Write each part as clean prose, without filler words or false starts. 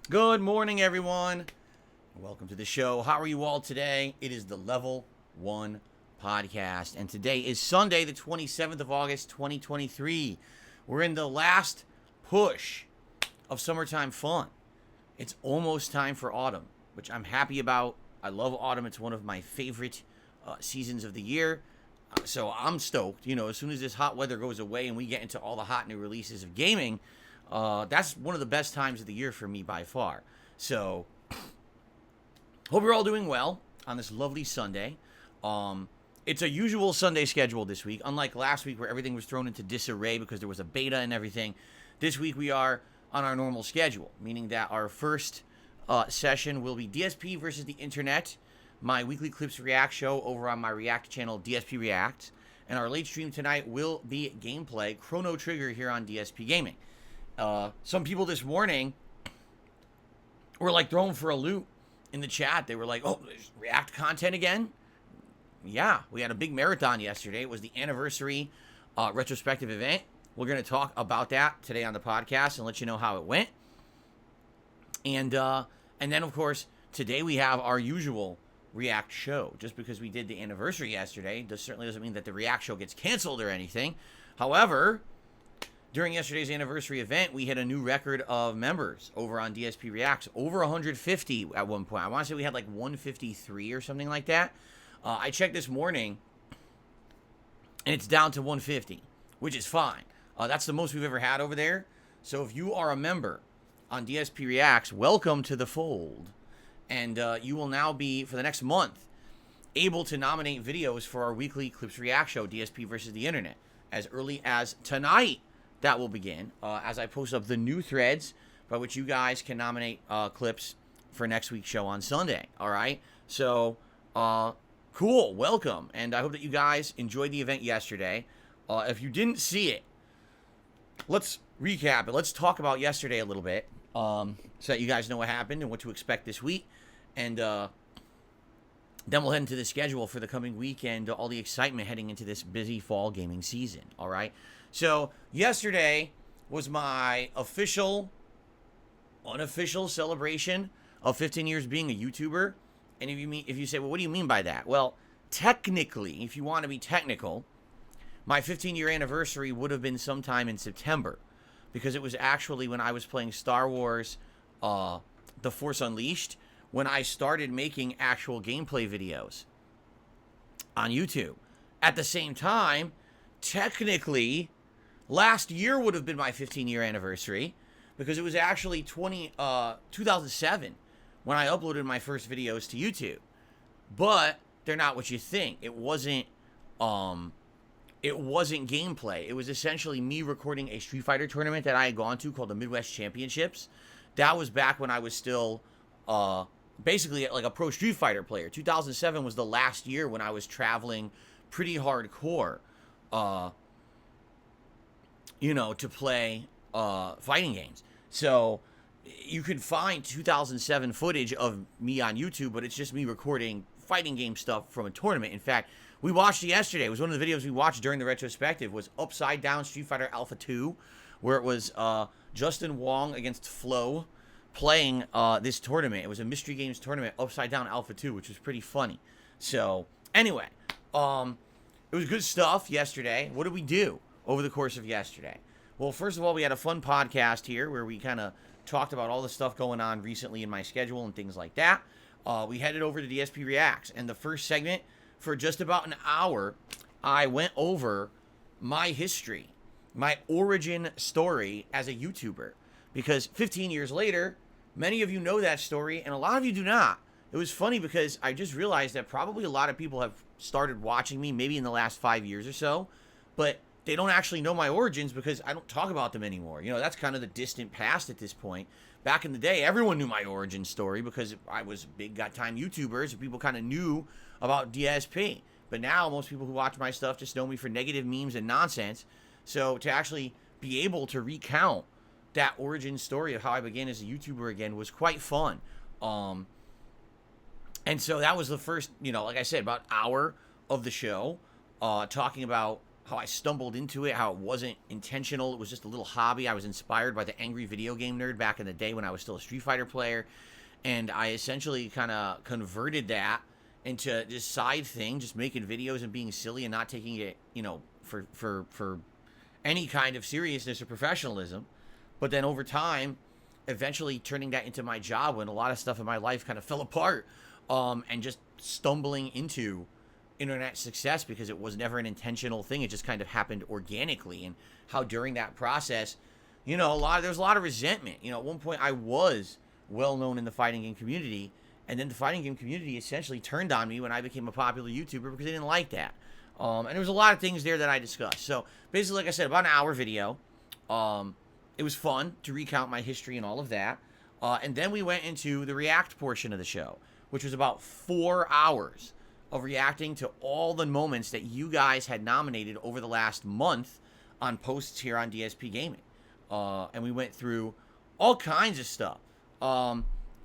Good morning, everyone. Welcome to the show. How are you all today? It is the Level 1 podcast, and today is Sunday, the 27th of August, 2023. We're in the last push of summertime fun. It's almost time for autumn, which I'm happy about. I love autumn. It's one of my favorite seasons of the year, so I'm stoked. You know, as soon as this hot weather goes away and we get into all the hot new releases of gaming, that's one of the best times of the year for me by far. So, hope you're all doing well on this lovely Sunday. It's a usual Sunday schedule this week, unlike last week where everything was thrown into disarray because there was a beta and everything. This week we are on our normal schedule, meaning that our first session will be DSP versus the Internet, my weekly Clips React show over on my React channel, DSP React. And our late stream tonight will be gameplay, Chrono Trigger here on DSPGaming. Some people this morning were like thrown for a loop in the chat. They were like, oh, there's React content again? Yeah, we had a big marathon yesterday. It was the anniversary retrospective event. We're going to talk about that today on the podcast and let you know how it went. And then, of course, today we have our usual React show. Just because we did the anniversary yesterday certainly doesn't mean that the React show gets canceled or anything. However, during yesterday's anniversary event, we hit a new record of members over on DSP Reacts, over 150 at one point. I want to say we had like 153 or something like that. I checked this morning, and it's down to 150, which is fine. That's the most we've ever had over there. So if you are a member on DSP Reacts, welcome to the fold. And you will now be, for the next month, able to nominate videos for our weekly Clips React show, DSP versus the Internet, as early as tonight. That will begin as I post up the new threads by which you guys can nominate clips for next week's show on Sunday. All right. So, cool. Welcome. And I hope that you guys enjoyed the event yesterday. If you didn't see it, let's recap it. Let's talk about yesterday a little bit so that you guys know what happened and what to expect this week. And then we'll head into the schedule for the coming week and all the excitement heading into this busy fall gaming season. All right. So, yesterday was my unofficial celebration of 15 years being a YouTuber. And if you say, well, what do you mean by that? Well, technically, if you want to be technical, my 15-year anniversary would have been sometime in September, because it was actually when I was playing Star Wars The Force Unleashed when I started making actual gameplay videos on YouTube. At the same time, technically, last year would have been my 15-year anniversary, because it was actually 2007 when I uploaded my first videos to YouTube. But they're not what you think. It wasn't gameplay. It was essentially me recording a Street Fighter tournament that I had gone to called the Midwest Championships. That was back when I was still basically like a pro Street Fighter player. 2007 was the last year when I was traveling pretty hardcore, to play fighting games. So you can find 2007 footage of me on YouTube, but it's just me recording fighting game stuff from a tournament. In fact, we watched it yesterday. It was one of the videos we watched during the retrospective. Was Upside Down Street Fighter Alpha 2, where it was Justin Wong against Flo playing this tournament. It was a Mystery Games tournament, Upside Down Alpha 2, which was pretty funny. So, anyway, it was good stuff yesterday. What did we do over the course of yesterday? Well, first of all, we had a fun podcast here where we kind of talked about all the stuff going on recently in my schedule and things like that. We headed over to DSP Reacts, and the first segment, for just about an hour, I went over my history, my origin story as a YouTuber. Because 15 years later, many of you know that story, and a lot of you do not. It was funny because I just realized that probably a lot of people have started watching me maybe in the last 5 years or so, but they don't actually know my origins because I don't talk about them anymore. You know, that's kind of the distant past at this point. Back in the day, everyone knew my origin story because I was big got-time YouTubers and people kind of knew about DSP. But now most people who watch my stuff just know me for negative memes and nonsense. So to actually be able to recount that origin story of how I began as a YouTuber again was quite fun. And so that was the first, like I said, about hour of the show, talking about how I stumbled into it, how it wasn't intentional. It was just a little hobby. I was inspired by the angry video game nerd back in the day when I was still a Street Fighter player. And I essentially kind of converted that into this side thing, just making videos and being silly and not taking it, for any kind of seriousness or professionalism. But then over time, eventually turning that into my job when a lot of stuff in my life kind of fell apart, and just stumbling into internet success because it was never an intentional thing. It just kind of happened organically. And how during that process, there was a lot of resentment. At one point I was well known in the fighting game community, and then the fighting game community essentially turned on me when I became a popular YouTuber because they didn't like that. And there was a lot of things there that I discussed. So basically, like I said, about an hour video. It was fun to recount my history and all of that. And then we went into the react portion of the show, which was about 4 hours of reacting to all the moments that you guys had nominated over the last month on posts here on DSP Gaming. And we went through all kinds of stuff.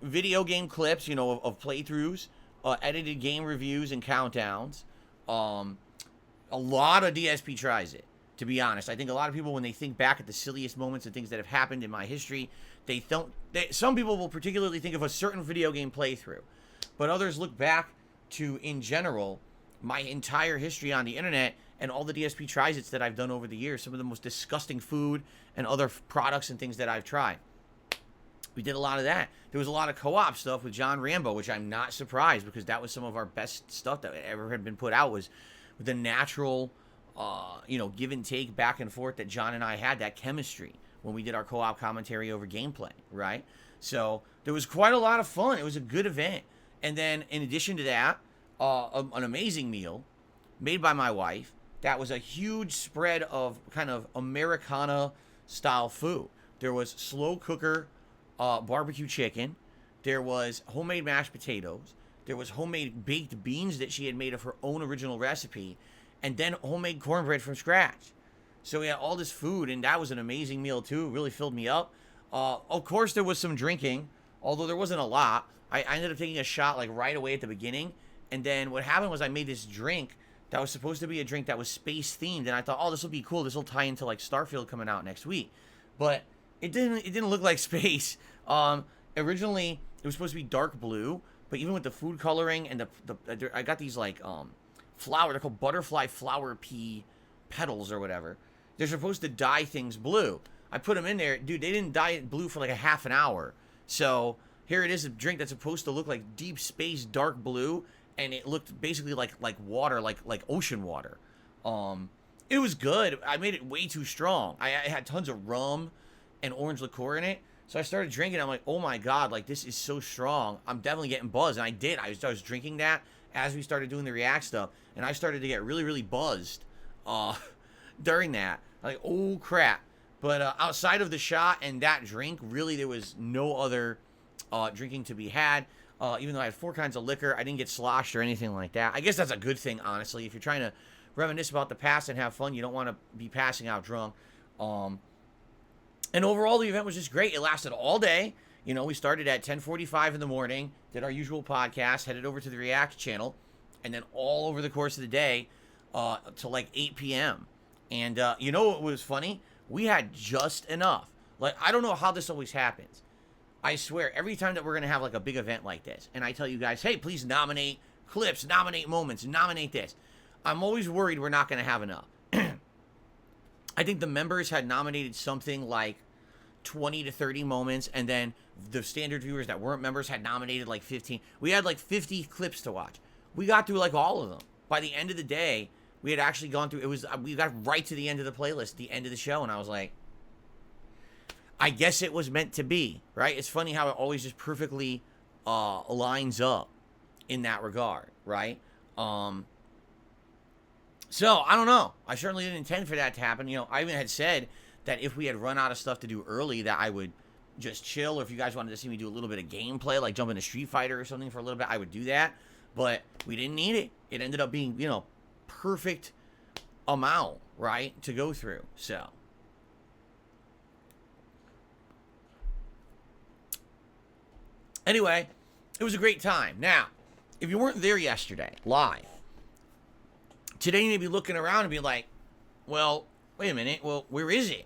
Video game clips, of playthroughs, edited game reviews and countdowns. A lot of DSP tries it, to be honest. I think a lot of people, when they think back at the silliest moments and things that have happened in my history, some people will particularly think of a certain video game playthrough. But others look back to, in general, my entire history on the internet and all the DSP tries-its that I've done over the years, some of the most disgusting food and other products and things that I've tried. We did a lot of that. There was a lot of co-op stuff with John Rambo, which I'm not surprised because that was some of our best stuff that ever had been put out, was the natural, give and take back and forth that John and I had, that chemistry when we did our co-op commentary over gameplay, right? So there was quite a lot of fun. It was a good event. And then in addition to that, an amazing meal made by my wife. That was a huge spread of kind of Americana style food. There was slow cooker barbecue chicken. There was homemade mashed potatoes. There was homemade baked beans that she had made of her own original recipe. And then homemade cornbread from scratch. So we had all this food, and that was an amazing meal too. It really filled me up. Of course, there was some drinking, although there wasn't a lot. I ended up taking a shot like right away at the beginning. And then what happened was I made this drink that was supposed to be a drink that was space themed. And I thought, oh, this will be cool. This will tie into like Starfield coming out next week. But it didn't look like space. Originally, it was supposed to be dark blue. But even with the food coloring and I got these like flower. They're called butterfly flower pea petals or whatever. They're supposed to dye things blue. I put them in there. Dude, they didn't dye it blue for like a half an hour. So here it is, a drink that's supposed to look like deep space dark blue, and it looked basically like water, like ocean water. It was good. I made it way too strong. I had tons of rum and orange liqueur in it. So I started drinking. I'm like, oh my God, like this is so strong. I'm definitely getting buzzed. And I did. I was drinking that as we started doing the react stuff, and I started to get really, really buzzed during that. Like, oh crap. But outside of the shot and that drink, really there was no other drinking to be had. Even though I had 4 kinds of liquor, I didn't get sloshed or anything like that. I guess that's a good thing, honestly. If you're trying to reminisce about the past and have fun, you don't want to be passing out drunk. And overall, the event was just great. It lasted all day. You know, we started at 10:45 in the morning, did our usual podcast, headed over to the React channel, and then all over the course of the day to like 8 p.m. And you know what was funny? We had just enough. Like, I don't know how this always happens. I swear, every time that we're going to have like a big event like this, and I tell you guys, hey, please nominate clips, nominate moments, nominate this. I'm always worried we're not going to have enough. I think the members had nominated something like 20 to 30 moments, and then the standard viewers that weren't members had nominated like 15. We had like 50 clips to watch. We got through like all of them. By the end of the day, we had actually gone through, we got right to the end of the playlist, the end of the show, and I was like, I guess it was meant to be, right? It's funny how it always just perfectly lines up in that regard, right? So, I don't know. I certainly didn't intend for that to happen. You know, I even had said that if we had run out of stuff to do early, that I would just chill, or if you guys wanted to see me do a little bit of gameplay, like jump into Street Fighter or something for a little bit, I would do that. But we didn't need it. It ended up being, you know, perfect amount, right, to go through. So, anyway, it was a great time. Now, if you weren't there yesterday, live, today you may be looking around and be like, well, wait a minute, well, where is it?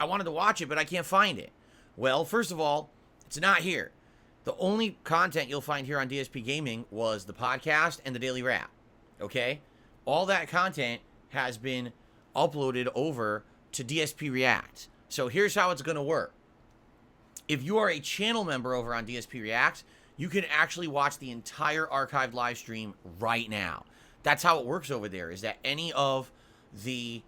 I wanted to watch it, but I can't find it. Well, first of all, it's not here. The only content you'll find here on DSP Gaming was the podcast and the daily wrap, okay? All that content has been uploaded over to DSP React. So here's how it's going to work. If you are a channel member over on DSP React, you can actually watch the entire archived live stream right now. That's how it works over there, is that any of the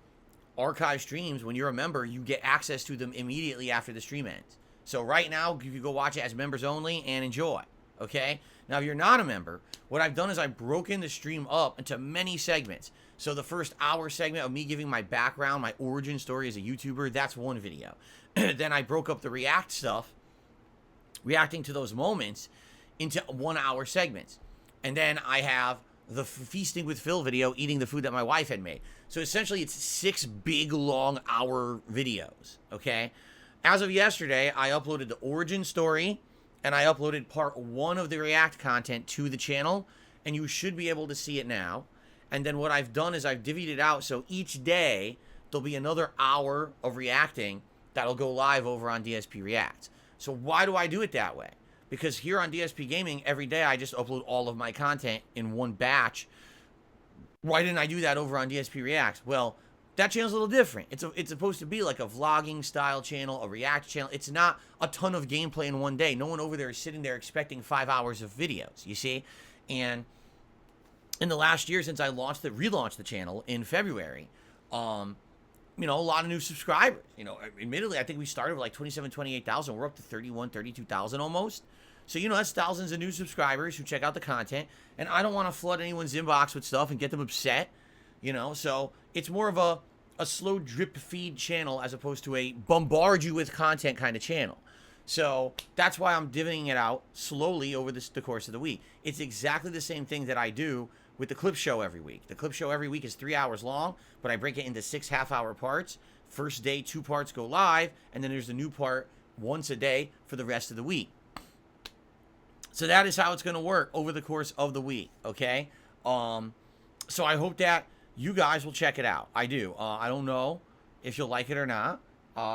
archive streams, when you're a member, you get access to them immediately after the stream ends. So right now, you can go watch it as members only and enjoy, okay? Now, if you're not a member, what I've done is I've broken the stream up into many segments. So the first hour segment of me giving my background, my origin story as a YouTuber, that's one video. Then I broke up the React stuff, reacting to those moments, into 1 hour segments. And then I have the Feasting with Phil video, eating the food that my wife had made. So essentially, it's 6 big, long hour videos, okay? As of yesterday, I uploaded the origin story, and I uploaded part 1 of the React content to the channel, and you should be able to see it now. And then what I've done is I've divvied it out, so each day, there'll be another hour of reacting that'll go live over on DSP React. So why do I do it that way? Because here on DSP Gaming, every day I just upload all of my content in one batch. Why didn't I do that over on DSP React? Well, that channel's a little different. It's supposed to be like a vlogging style channel, a React channel. It's not a ton of gameplay in one day. No one over there is sitting there expecting 5 hours of videos, you see? And in the last year since I relaunched the channel in February, you know, a lot of new subscribers. You know, admittedly, I think we started with like 27, 28,000. We're up to 31, 32,000 almost. So, you know, that's thousands of new subscribers who check out the content. And I don't want to flood anyone's inbox with stuff and get them upset, you know. So it's more of a slow drip feed channel as opposed to a bombard you with content kind of channel. So that's why I'm divvying it out slowly over the course of the week. It's exactly the same thing that I do with the clip show every week. The clip show every week is 3 hours long, but I break it into 6 half-hour parts. First day, 2 parts go live, and then there's a new part once a day for the rest of the week. So that is how it's going to work over the course of the week, okay? So I hope that you guys will check it out. I do. I don't know if you'll like it or not.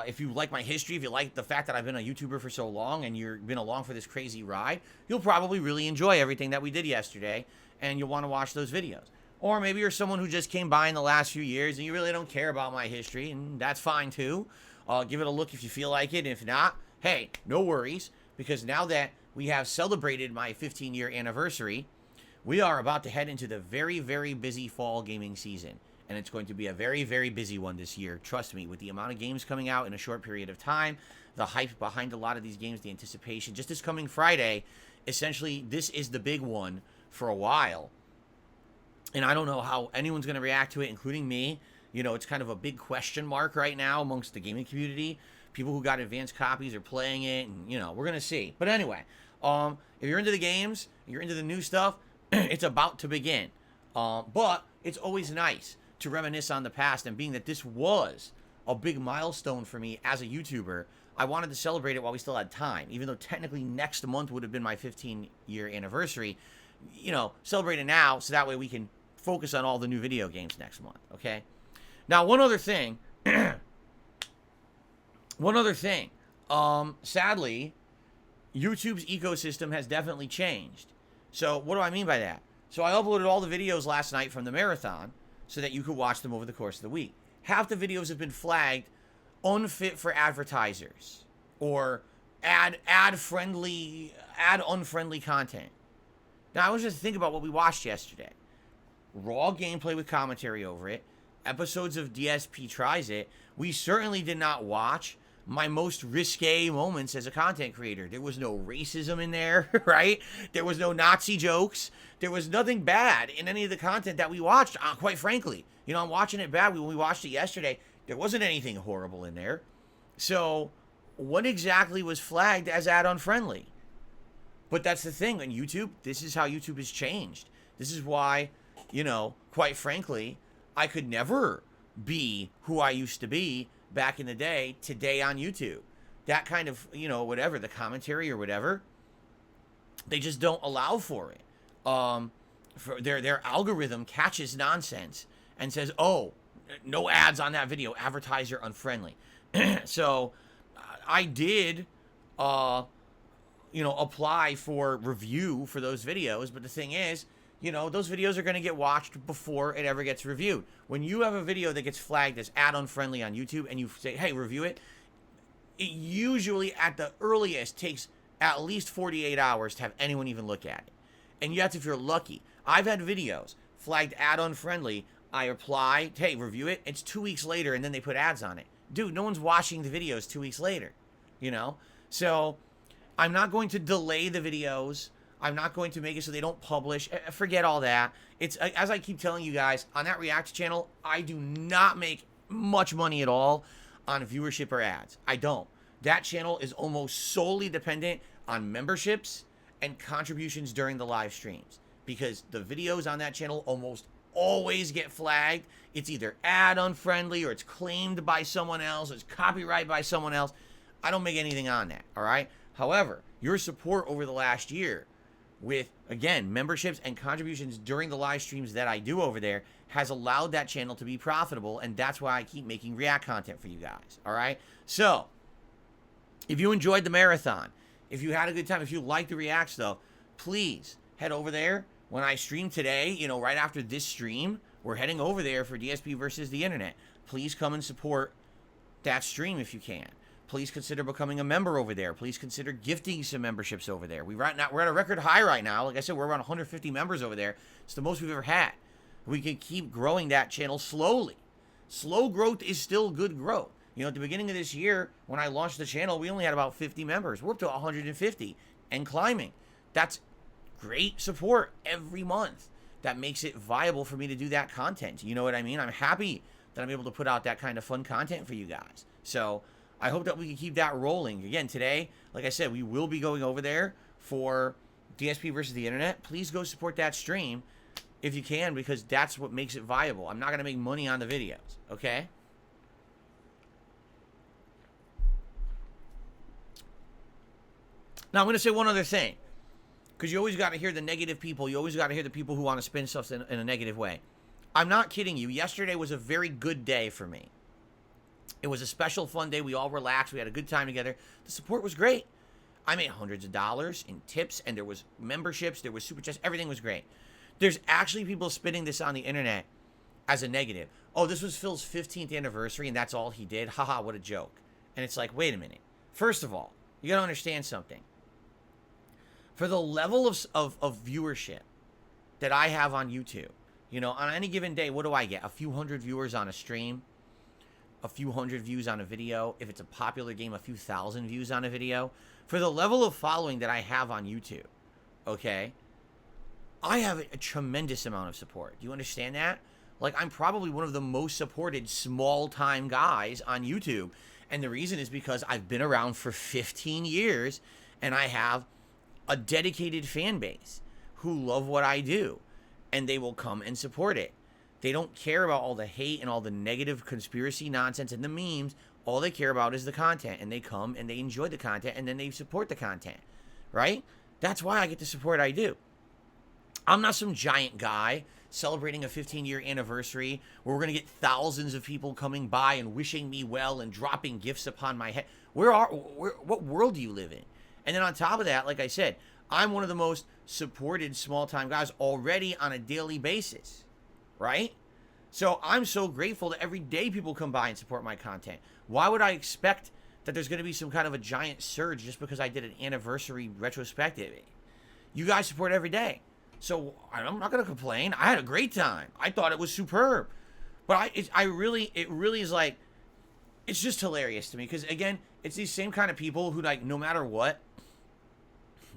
If you like my history, if you like the fact that I've been a YouTuber for so long and you've been along for this crazy ride, you'll probably really enjoy everything that we did yesterday, and you'll want to watch those videos. Or maybe you're someone who just came by in the last few years and you really don't care about my history, and that's fine too. Give it a look if you feel like it. If not, hey, no worries, because now that we have celebrated my 15-year anniversary, we are about to head into the very, very busy fall gaming season. And it's going to be a very, very busy one this year. Trust me, with the amount of games coming out in a short period of time, the hype behind a lot of these games, the anticipation. Just this coming Friday, essentially, this is the big one for a while. And I don't know how anyone's going to react to it, including me. You know, it's kind of a big question mark right now amongst the gaming community. People who got advanced copies are playing it, and, you know, we're going to see. But anyway, if you're into the games, you're into the new stuff, it's about to begin. But it's always nice to reminisce on the past, and being that this was a big milestone for me as a YouTuber. I wanted to celebrate it while we still had time, even though technically next month would have been my 15-year anniversary. You know, celebrate it now so that way we can focus on all the new video games next month, okay? Now, one other thing. Sadly, YouTube's ecosystem has definitely changed. So what do I mean by that? So I uploaded all the videos last night from the marathon so that you could watch them over the course of the week. Half the videos have been flagged unfit for advertisers or ad-unfriendly content. Now, I was just thinking about what we watched yesterday. Raw gameplay with commentary over it. Episodes of DSP Tries It. We certainly did not watch my most risque moments as a content creator. There was no racism in there, right? There was no Nazi jokes. There was nothing bad in any of the content that we watched, quite frankly. You know, I'm watching it bad. When we watched it yesterday, there wasn't anything horrible in there. So, what exactly was flagged as ad-unfriendly? But that's the thing. On YouTube, this is how YouTube has changed. This is why, you know, quite frankly, I could never be who I used to be back in the day today on YouTube. That kind of, you know, whatever, the commentary or whatever, they just don't allow for it. For their algorithm catches nonsense and says, oh, no ads on that video, advertiser unfriendly. So I did, you know, apply for review for those videos. But the thing is, you know, those videos are going to get watched before it ever gets reviewed. When you have a video that gets flagged as ad-unfriendly on YouTube and you say, hey, review it, it usually at the earliest takes at least 48 hours to have anyone even look at it. And that's if you're lucky. I've had videos flagged ad-unfriendly. I apply, hey, review it. It's 2 weeks later and then they put ads on it. Dude, no one's watching the videos 2 weeks later, you know? So I'm not going to delay the videos. I'm not going to make it so they don't publish. Forget all that. It's, as I keep telling you guys, on that React channel, I do not make much money at all on viewership or ads. I don't. That channel is almost solely dependent on memberships and contributions during the live streams, because the videos on that channel almost always get flagged. It's either ad unfriendly or it's claimed by someone else, or it's copyrighted by someone else. I don't make anything on that, all right? However, your support over the last year with, again, memberships and contributions during the live streams that I do over there has allowed that channel to be profitable, and that's why I keep making React content for you guys, all right? So, if you enjoyed the marathon, if you had a good time, if you like the Reacts, though, please head over there. When I stream today, you know, right after this stream, we're heading over there for DSP versus the Internet. Please come and support that stream if you can. Please consider becoming a member over there. Please consider gifting some memberships over there. We're at a record high right now. Like I said, we're around 150 members over there. It's the most we've ever had. We can keep growing that channel slowly. Slow growth is still good growth. You know, at the beginning of this year, when I launched the channel, we only had about 50 members. We're up to 150 and climbing. That's great support every month. That makes it viable for me to do that content. You know what I mean? I'm happy that I'm able to put out that kind of fun content for you guys. So I hope that we can keep that rolling. Again, today, like I said, we will be going over there for DSP versus the Internet. Please go support that stream if you can, because that's what makes it viable. I'm not going to make money on the videos, okay? Now, I'm going to say one other thing, because you always got to hear the negative people. You always got to hear the people who want to spin stuff in a negative way. I'm not kidding you. Yesterday was a very good day for me. It was a special, fun day. We all relaxed. We had a good time together. The support was great. I made hundreds of dollars in tips, and there was memberships. There was super chats. Everything was great. There's actually people spinning this on the internet as a negative. Oh, this was Phil's 15th anniversary, and that's all he did. Haha, what a joke. And it's like, wait a minute. First of all, you got to understand something. For the level of viewership that I have on YouTube, you know, on any given day, what do I get? A few hundred viewers on a stream, a few hundred views on a video. If it's a popular game, a few thousand views on a video. For the level of following that I have on YouTube, okay, I have a tremendous amount of support. Do you understand that? Like, I'm probably one of the most supported small-time guys on YouTube. And the reason is because I've been around for 15 years, and I have a dedicated fan base who love what I do, and they will come and support it. They don't care about all the hate and all the negative conspiracy nonsense and the memes. All they care about is the content, and they come and they enjoy the content, and then they support the content, right? That's why I get the support I do. I'm not some giant guy celebrating a 15-year anniversary where we're going to get thousands of people coming by and wishing me well and dropping gifts upon my head. What world do you live in? And then on top of that, like I said, I'm one of the most supported small-time guys already on a daily basis, right? So I'm so grateful that every day people come by and support my content. Why would I expect that there's going to be some kind of a giant surge just because I did an anniversary retrospective? You guys support every day. So I'm not going to complain. I had a great time. I thought it was superb. But it really is like, it's just hilarious to me. Because again, it's these same kind of people who, like, no matter what,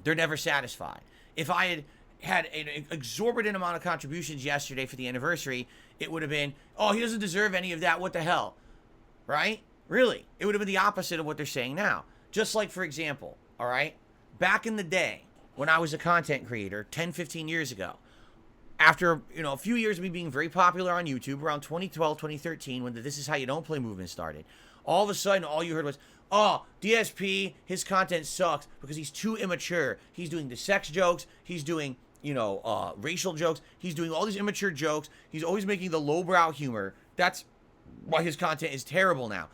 they're never satisfied. If I had an exorbitant amount of contributions yesterday for the anniversary, it would have been, oh, he doesn't deserve any of that. What the hell? Right? Really. It would have been the opposite of what they're saying now. Just like, for example, all right, back in the day, when I was a content creator 10, 15 years ago, after, a few years of me being very popular on YouTube, around 2012, 2013, when the This Is How You Don't Play movement started, all of a sudden, all you heard was, oh, DSP, his content sucks because he's too immature. He's doing the sex jokes. He's doing, racial jokes. He's doing all these immature jokes. He's always making the lowbrow humor. That's why his content is terrible now.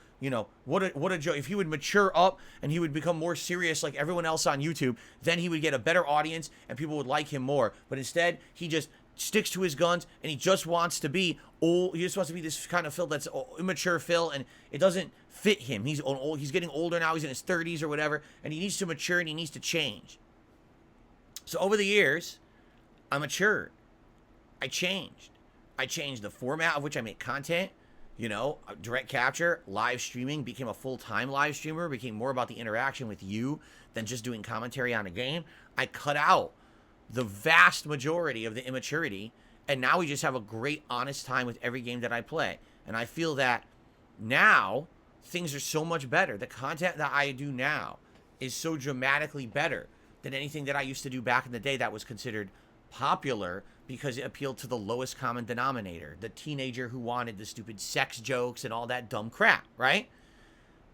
What a joke. If he would mature up and he would become more serious like everyone else on YouTube, then he would get a better audience and people would like him more. But instead, he just sticks to his guns and he just wants to be old. He just wants to be this kind of Phil that's immature Phil, and it doesn't fit him. He's old. He's getting older now. He's in his 30s or whatever, and he needs to mature and he needs to change. So over the years, I matured. I changed. I changed the format of which I make content. Direct capture, live streaming, became a full-time live streamer, became more about the interaction with you than just doing commentary on a game. I cut out the vast majority of the immaturity, and now we just have a great, honest time with every game that I play. And I feel that now things are so much better. The content that I do now is so dramatically better than anything that I used to do back in the day that was considered popular because it appealed to the lowest common denominator, the teenager who wanted the stupid sex jokes and all that dumb crap, right?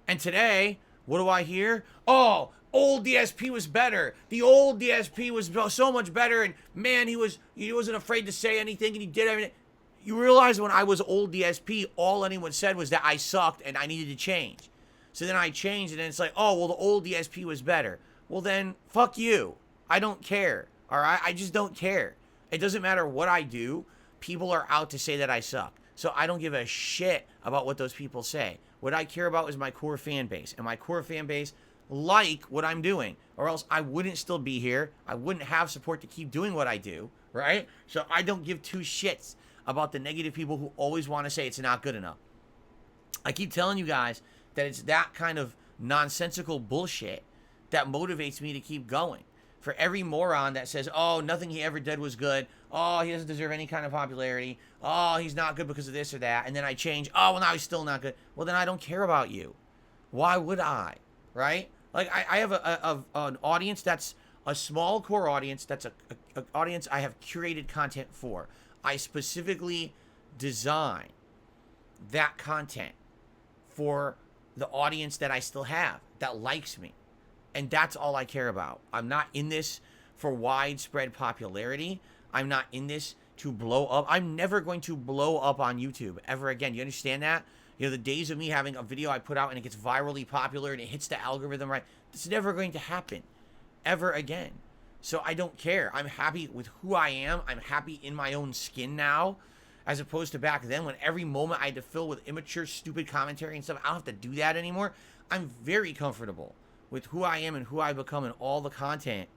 And today, what do I hear? Oh, old DSP was better. The old DSP was so much better, and man, he wasn't afraid to say anything, and he did everything. You realize when I was old DSP, all anyone said was that I sucked and I needed to change. So then I changed, and then it's like, oh, well, the old DSP was better. Well, then, fuck you. I don't care, all right? I just don't care. It doesn't matter what I do. People are out to say that I suck. So I don't give a shit about what those people say. What I care about is my core fan base. And my core fan base like what I'm doing. Or else I wouldn't still be here. I wouldn't have support to keep doing what I do. Right? So I don't give two shits about the negative people who always want to say it's not good enough. I keep telling you guys that it's that kind of nonsensical bullshit that motivates me to keep going. For every moron that says, oh, nothing he ever did was good. Oh, he doesn't deserve any kind of popularity. Oh, he's not good because of this or that. And then I change. Oh, well, now he's still not good. Well, then I don't care about you. Why would I? Right? Like, I have an audience that's a small core audience. That's an audience I have curated content for. I specifically design that content for the audience that I still have that likes me. And that's all I care about. I'm not in this for widespread popularity. I'm not in this to blow up. I'm never going to blow up on YouTube ever again. You understand that? The days of me having a video I put out and it gets virally popular and it hits the algorithm right, it's never going to happen ever again. So I don't care. I'm happy with who I am. I'm happy in my own skin now, as opposed to back then when every moment I had to fill with immature, stupid commentary and stuff. I don't have to do that anymore. I'm very comfortable with who I am and who I've become and all the content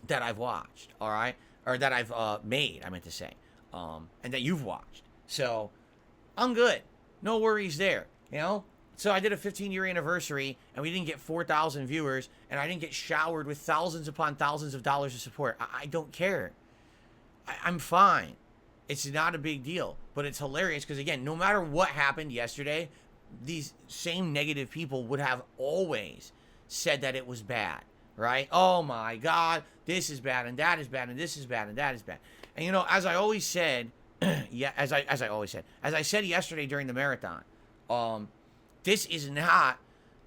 that I've watched, all right? Or that I've made, I meant to say, and that you've watched. So I'm good. No worries there, So I did a 15-year anniversary, and we didn't get 4,000 viewers, and I didn't get showered with thousands upon thousands of dollars of support. I don't care. I'm fine. It's not a big deal, but it's hilarious because, again, no matter what happened yesterday, these same negative people would have always said that it was bad, right? Oh my God, this is bad, and that is bad, and this is bad, and that is bad. And as I always said Yeah, as I always said, as I said yesterday during the marathon, this is not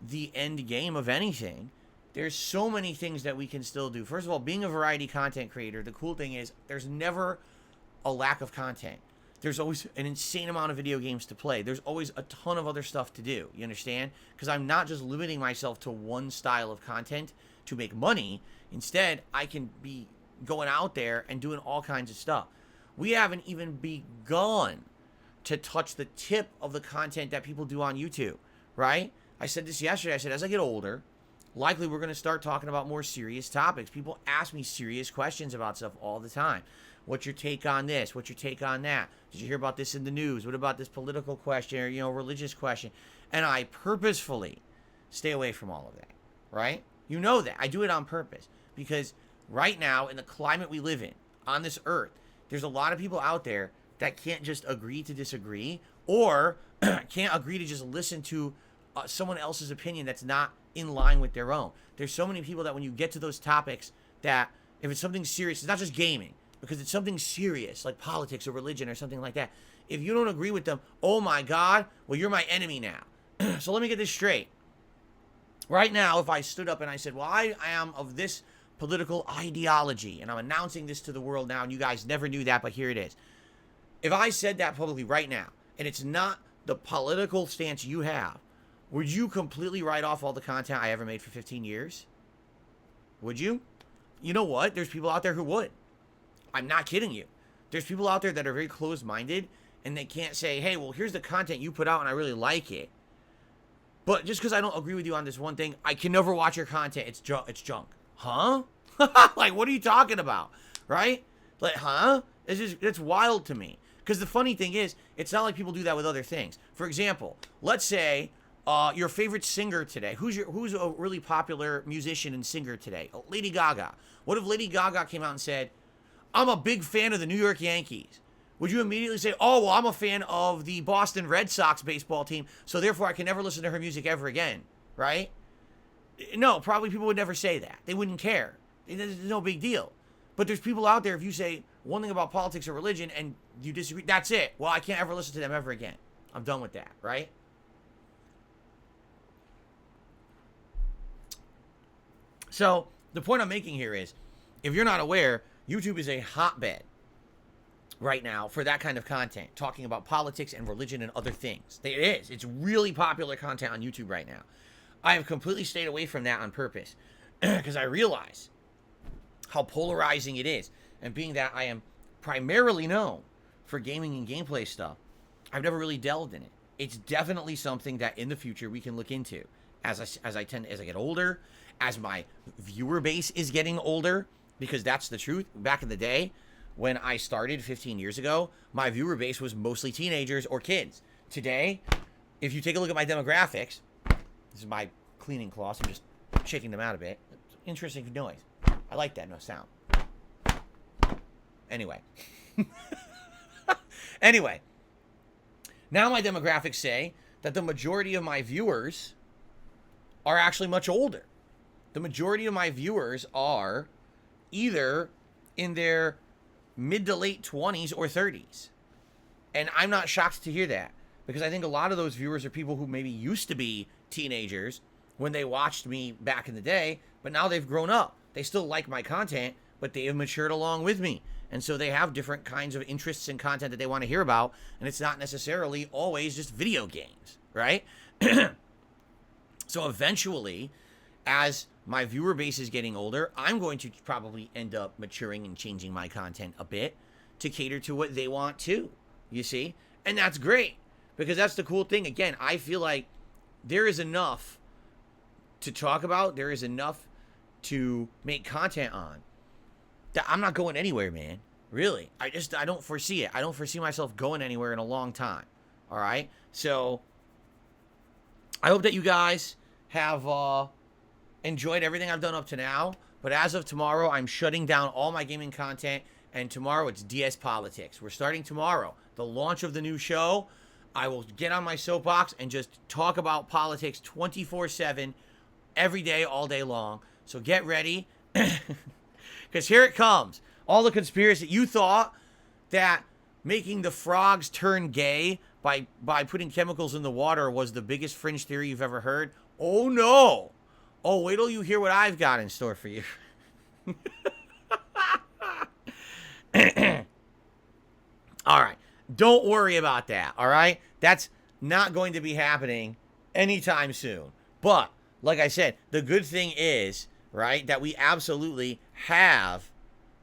the end game of anything. There's so many things that we can still do. First of all, being a variety content creator, the cool thing is there's never a lack of content. There's always an insane amount of video games to play. There's always a ton of other stuff to do. You understand? Because I'm not just limiting myself to one style of content to make money. Instead, I can be going out there and doing all kinds of stuff. We haven't even begun to touch the tip of the content that people do on YouTube, right? I said this yesterday. I said, as I get older, likely we're going to start talking about more serious topics. People ask me serious questions about stuff all the time. What's your take on this? What's your take on that? Did you hear about this in the news? What about this political question or, religious question? And I purposefully stay away from all of that, right? You know that. I do it on purpose because right now in the climate we live in on this earth, there's a lot of people out there that can't just agree to disagree or can't agree to just listen to someone else's opinion that's not in line with their own. There's so many people that when you get to those topics that if it's something serious, it's not just gaming, because it's something serious like politics or religion or something like that. If you don't agree with them, oh my God, well, you're my enemy now. So let me get this straight. Right now, if I stood up and I said, well, I am of this political ideology, and I'm announcing this to the world now, and you guys never knew that, but here it is. If I said that publicly right now, and it's not the political stance you have, would you completely write off all the content I ever made for 15 years? Would you? You know what? There's people out there who would. I'm not kidding you. There's people out there that are very closed-minded, and they can't say, hey, well, here's the content you put out, and I really like it. But just because I don't agree with you on this one thing, I can never watch your content. It's junk. Huh? Like, what are you talking about? Right? Like, huh? It's wild to me. Because the funny thing is, it's not like people do that with other things. For example, let's say your favorite singer today. Who's a really popular musician and singer today? Lady Gaga. What if Lady Gaga came out and said, I'm a big fan of the New York Yankees? Would you immediately say, oh, well, I'm a fan of the Boston Red Sox baseball team, so therefore I can never listen to her music ever again, right? No, probably people would never say that. They wouldn't care. It's no big deal. But there's people out there, if you say one thing about politics or religion and you disagree, that's it. Well, I can't ever listen to them ever again. I'm done with that, right? So the point I'm making here is, if you're not aware, YouTube is a hotbed right now for that kind of content, talking about politics and religion and other things. It is. It's really popular content on YouTube right now. I have completely stayed away from that on purpose because I realize how polarizing it is. And being that I am primarily known for gaming and gameplay stuff, I've never really delved in it. It's definitely something that in the future we can look into as I get older, as my viewer base is getting older, because that's the truth. Back in the day, when I started 15 years ago, my viewer base was mostly teenagers or kids. Today, if you take a look at my demographics, this is my cleaning cloths, I'm just shaking them out a bit. Interesting noise. I like that, no sound. Anyway. Anyway. Now my demographics say that the majority of my viewers are actually much older. The majority of my viewers are either in their mid to late 20s or 30s. And I'm not shocked to hear that, because I think a lot of those viewers are people who maybe used to be teenagers when they watched me back in the day, but now they've grown up. They still like my content, but they have matured along with me. And so they have different kinds of interests and content that they want to hear about, and it's not necessarily always just video games, right? So eventually, as my viewer base is getting older, I'm going to probably end up maturing and changing my content a bit to cater to what they want too, you see? And that's great, because that's the cool thing. Again, I feel like there is enough to talk about, there is enough to make content on, that I'm not going anywhere, man. Really. I don't foresee it. I don't foresee myself going anywhere in a long time. All right? So, I hope that you guys have enjoyed everything I've done up to now. But as of tomorrow, I'm shutting down all my gaming content. And tomorrow, it's DS Politics. We're starting tomorrow. The launch of the new show. I will get on my soapbox and just talk about politics 24/7, every day, all day long. So get ready. Because here it comes. All the conspiracy. You thought that making the frogs turn gay by putting chemicals in the water was the biggest fringe theory you've ever heard? Oh, no. Oh, wait till you hear what I've got in store for you. All right. Don't worry about that, all right? That's not going to be happening anytime soon. But, like I said, the good thing is, right, that we absolutely have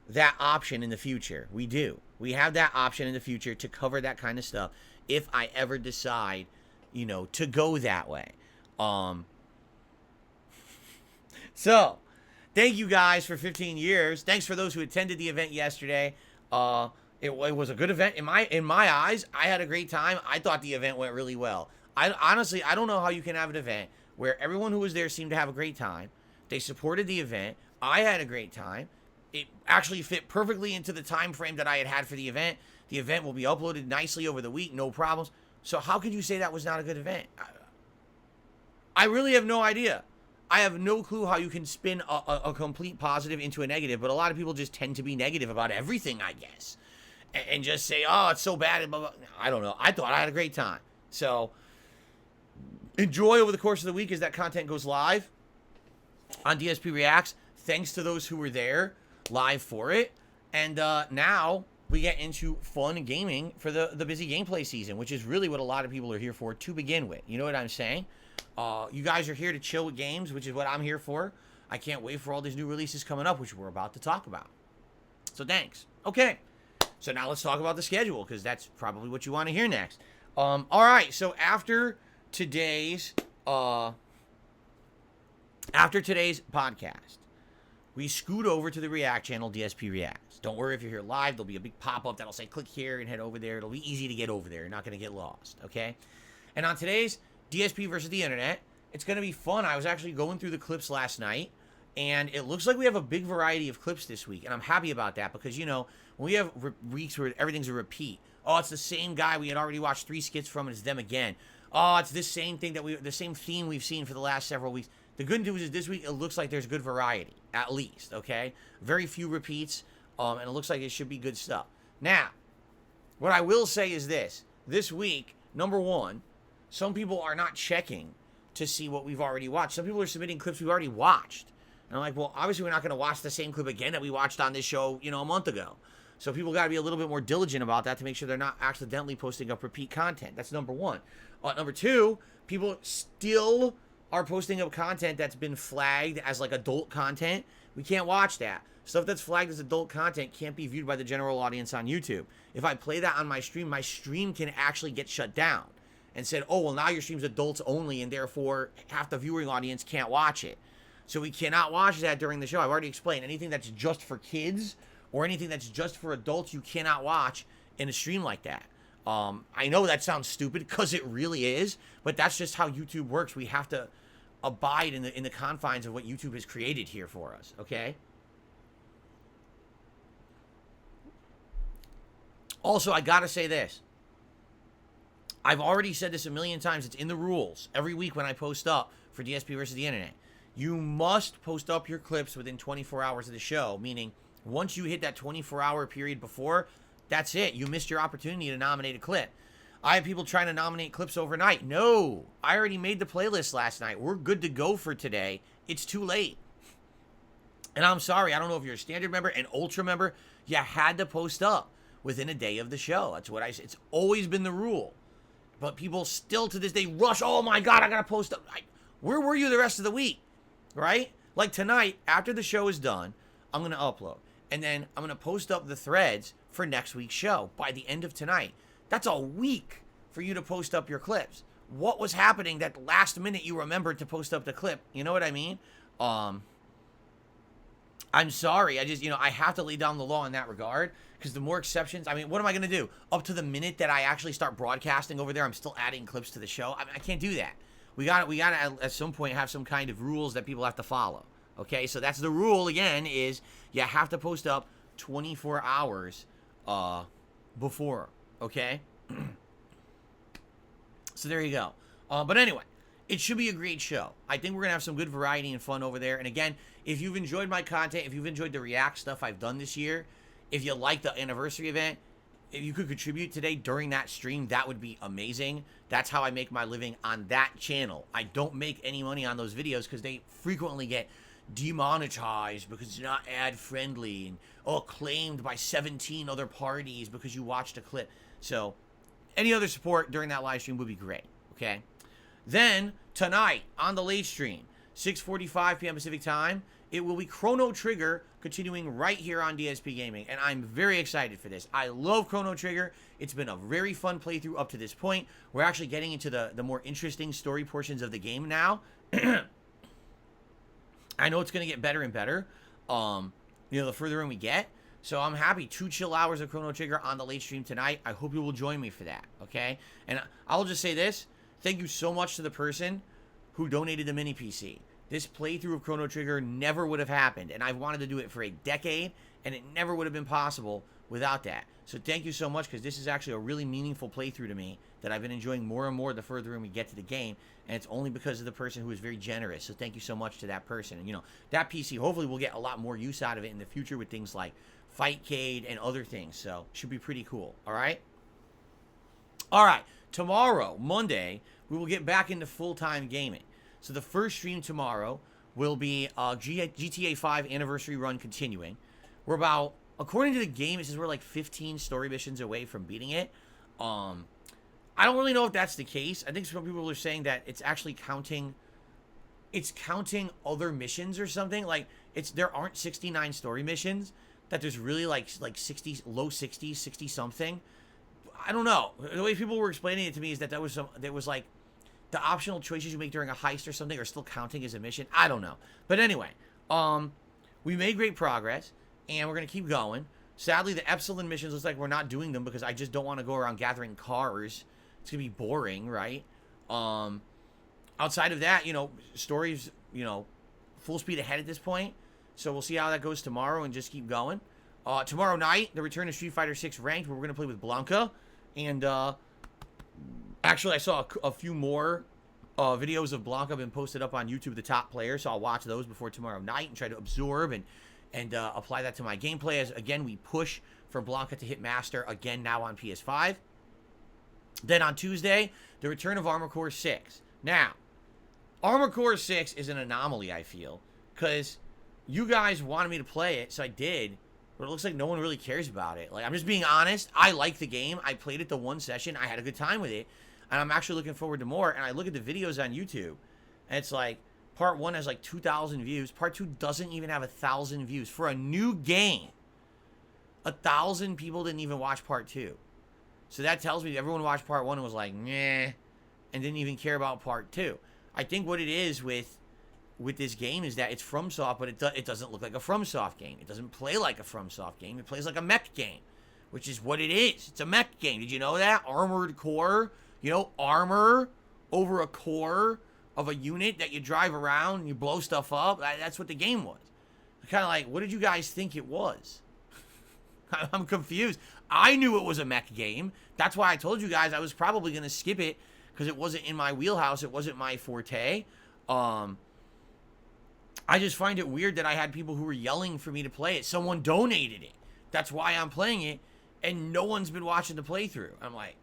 that option in the future. We do. We have that option in the future to cover that kind of stuff if I ever decide, you know, to go that way. So, thank you guys for 15 years. Thanks for those who attended the event yesterday. It was a good event. In my eyes, I had a great time. I thought the event went really well. Honestly, I don't know how you can have an event where everyone who was there seemed to have a great time. They supported the event. I had a great time. It actually fit perfectly into the time frame that I had for the event. The event will be uploaded nicely over the week, no problems. So how could you say that was not a good event? I really have no idea. I have no clue how you can spin a complete positive into a negative, but a lot of people just tend to be negative about everything, I guess. And just say, oh, it's so bad. Blah, blah. I don't know. I thought I had a great time. So enjoy over the course of the week as that content goes live on DSP Reacts. Thanks to those who were there live for it. And now we get into fun gaming for the busy gameplay season, which is really what a lot of people are here for to begin with. You know what I'm saying? You guys are here to chill with games, which is what I'm here for. I can't wait for all these new releases coming up, which we're about to talk about. So thanks. Okay. So now let's talk about the schedule, because that's probably what you want to hear next. All right. So after today's podcast, we scoot over to the React channel, DSP Reacts. Don't worry if you're here live. There'll be a big pop-up that'll say click here and head over there. It'll be easy to get over there. You're not going to get lost, okay? And on today's DSP versus the internet, it's going to be fun. I was actually going through the clips last night, and it looks like we have a big variety of clips this week, and I'm happy about that because, you know, when we have weeks where everything's a repeat, oh, it's the same guy we had already watched 3 skits from, and it's them again. Oh, it's this same thing the same theme we've seen for the last several weeks. The good news is this week it looks like there's good variety, at least, okay? Very few repeats, and it looks like it should be good stuff. Now, what I will say is this. This week, number one, some people are not checking to see what we've already watched. Some people are submitting clips we've already watched. And I'm like, well, obviously we're not going to watch the same clip again that we watched on this show, you know, a month ago. So people got to be a little bit more diligent about that to make sure they're not accidentally posting up repeat content. That's number one. Number two, people still are posting up content that's been flagged as like adult content. We can't watch that. Stuff that's flagged as adult content can't be viewed by the general audience on YouTube. If I play that on my stream can actually get shut down and said, oh, well, now your stream's adults only, and therefore half the viewing audience can't watch it. So we cannot watch that during the show. I've already explained. Anything that's just for kids or anything that's just for adults, you cannot watch in a stream like that. I know that sounds stupid because it really is, but that's just how YouTube works. We have to abide in the confines of what YouTube has created here for us, okay? Also, I gotta say this. I've already said this a million times. It's in the rules. Every week when I post up for DSP versus the internet, you must post up your clips within 24 hours of the show, meaning once you hit that 24-hour period before, that's it. You missed your opportunity to nominate a clip. I have people trying to nominate clips overnight. No, I already made the playlist last night. We're good to go for today. It's too late. And I'm sorry, I don't know if you're a standard member, an ultra member, you had to post up within a day of the show. That's what I said. It's always been the rule. But people still to this day rush, oh my God, I gotta post up. Where were you the rest of the week? Right? Like tonight, after the show is done, I'm gonna upload. And then I'm gonna post up the threads for next week's show by the end of tonight. That's a week for you to post up your clips. What was happening that last minute you remembered to post up the clip? You know what I mean? I'm sorry. I have to lay down the law in that regard because the more exceptions, I mean, what am I going to do? Up to the minute that I actually start broadcasting over there, I'm still adding clips to the show. I can't do that. We got to at some point have some kind of rules that people have to follow. Okay, so that's the rule again is you have to post up 24 hours before. Okay, so there you go. But anyway, it should be a great show. I think we're going to have some good variety and fun over there. And again, if you've enjoyed my content, if you've enjoyed the React stuff I've done this year, if you like the anniversary event, if you could contribute today during that stream, that would be amazing. That's how I make my living on that channel. I don't make any money on those videos because they frequently get demonetized because it's not ad friendly and claimed by 17 other parties because you watched a clip. So any other support during that live stream would be great. Okay. Then tonight on the late stream, 6:45 p.m. Pacific time, it will be Chrono Trigger continuing right here on DSP Gaming, and I'm very excited for this. I love Chrono Trigger. It's been a very fun playthrough up to this point. We're actually getting into the more interesting story portions of the game now. I know it's going to get better and better, the further in we get. So I'm happy. 2 chill hours of Chrono Trigger on the late stream tonight. I hope you will join me for that, okay? And I'll just say this. Thank you so much to the person who donated the mini PC. This playthrough of Chrono Trigger never would have happened, and I've wanted to do it for a decade, and it never would have been possible without that. So thank you so much, because this is actually a really meaningful playthrough to me that I've been enjoying more and more the further in we get to the game, and it's only because of the person who is very generous. So thank you so much to that person. And, that PC, hopefully we'll get a lot more use out of it in the future with things like Fightcade and other things. So should be pretty cool. All right? All right. Tomorrow, Monday, we will get back into full-time gaming. So the first stream tomorrow will be GTA 5 Anniversary Run continuing. We're about, according to the game, it says we're like 15 story missions away from beating it. I don't really know if that's the case. I think some people are saying that it's actually counting other missions or something. Like, there aren't 69 story missions, that there's really like 60, low 60s, 60 something. I don't know. The way people were explaining it to me is that there was like the optional choices you make during a heist or something are still counting as a mission. I don't know. But anyway, we made great progress, and we're going to keep going. Sadly, the Epsilon missions looks like we're not doing them because I just don't want to go around gathering cars. It's going to be boring, right? Outside of that, stories, full speed ahead at this point. So we'll see how that goes tomorrow and just keep going. Tomorrow night, the return of Street Fighter 6 Ranked, where we're going to play with Blanca. And, actually, I saw a few more videos of Blanca been posted up on YouTube, the top player, so I'll watch those before tomorrow night and try to absorb and apply that to my gameplay as, again, we push for Blanca to hit Master again now on PS5. Then on Tuesday, the return of Armored Core 6. Now, Armored Core 6 is an anomaly, I feel, because you guys wanted me to play it, so I did. But it looks like no one really cares about it. Like, I'm just being honest. I like the game. I played it the one session. I had a good time with it. And I'm actually looking forward to more. And I look at the videos on YouTube. And it's like, part 1 has like 2,000 views. Part 2 doesn't even have 1,000 views. For a new game, 1,000 people didn't even watch part 2. So that tells me everyone watched part 1 and was like, meh. And didn't even care about part 2. I think what it is with this game is that it's FromSoft, but it doesn't look like a FromSoft game. It doesn't play like a FromSoft game. It plays like a mech game, which is what it is. It's a mech game. Did you know that? Armored Core, armor over a core of a unit that you drive around and you blow stuff up. That's what the game was. Kind of like, what did you guys think it was? I'm confused. I knew it was a mech game. That's why I told you guys I was probably going to skip it because it wasn't in my wheelhouse. It wasn't my forte. I just find it weird that I had people who were yelling for me to play it. Someone donated it. That's why I'm playing it, and no one's been watching the playthrough. I'm like,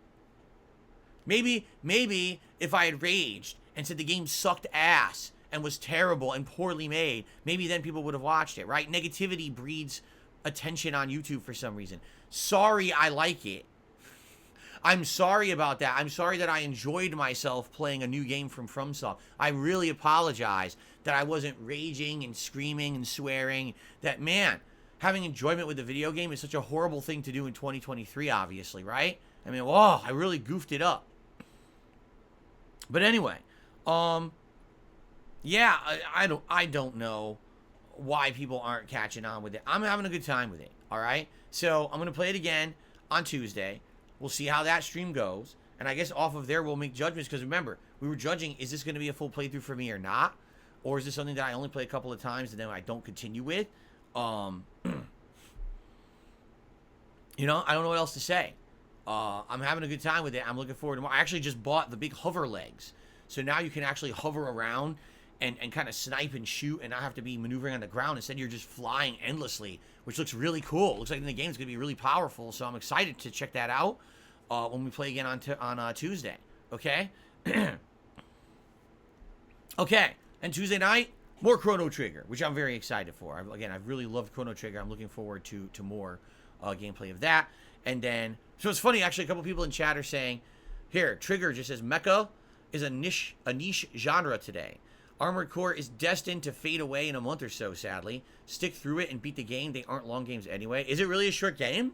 maybe if I had raged and said the game sucked ass and was terrible and poorly made, maybe then people would have watched it, right? Negativity breeds attention on YouTube for some reason. Sorry, I like it. I'm sorry about that. I'm sorry that I enjoyed myself playing a new game from FromSoft. I really apologize that I wasn't raging and screaming and swearing. That, man, having enjoyment with the video game is such a horrible thing to do in 2023, obviously, right? I mean, whoa, I really goofed it up. But anyway, yeah, I don't know why people aren't catching on with it. I'm having a good time with it, all right? So I'm going to play it again on Tuesday. We'll see how that stream goes. And I guess off of there, we'll make judgments. Because remember, we were judging, is this going to be a full playthrough for me or not? Or is this something that I only play a couple of times and then I don't continue with? I don't know what else to say. I'm having a good time with it. I'm looking forward to more. I actually just bought the big hover legs. So now you can actually hover around and kind of snipe and shoot and not have to be maneuvering on the ground. Instead, you're just flying endlessly, which looks really cool. Looks like the game is going to be really powerful, so I'm excited to check that out when we play again on Tuesday. Okay? Okay, and Tuesday night, more Chrono Trigger, which I'm very excited for. I've really loved Chrono Trigger. I'm looking forward to more gameplay of that. And then, so it's funny, actually, a couple people in chat are saying, here, Trigger just says, Mecha is a niche genre today. Armored Core is destined to fade away in a month or so, sadly. Stick through it and beat the game. They aren't long games anyway. Is it really a short game?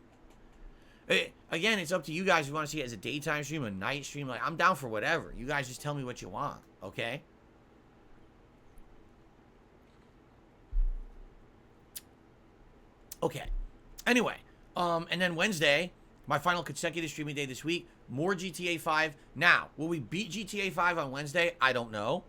Again, it's up to you guys if you want to see it as a daytime stream, a night stream. Like, I'm down for whatever. You guys just tell me what you want, okay? Okay. Anyway, and then Wednesday, my final consecutive streaming day this week, more GTA 5. Now, will we beat GTA 5 on Wednesday? I don't know.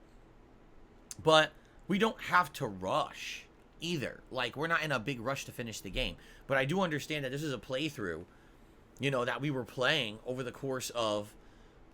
But we don't have to rush either. Like, we're not in a big rush to finish the game. But I do understand that this is a playthrough, you know, that we were playing over the course of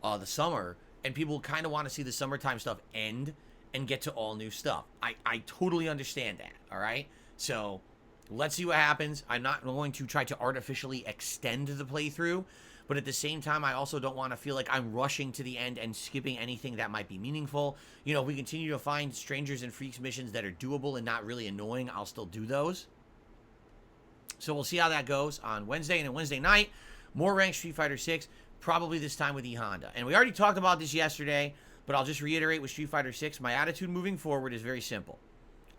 the summer. And people kind of want to see the summertime stuff end and get to all new stuff. I totally understand that, all right? So let's see what happens. I'm not going to try to artificially extend the playthrough, but at the same time, I also don't want to feel like I'm rushing to the end and skipping anything that might be meaningful. You know, if we continue to find Strangers and Freaks missions that are doable and not really annoying, I'll still do those. So we'll see how that goes on Wednesday. And then Wednesday night, more ranked Street Fighter 6, probably this time with E-Honda. And we already talked about this yesterday, but I'll just reiterate with Street Fighter 6, my attitude moving forward is very simple.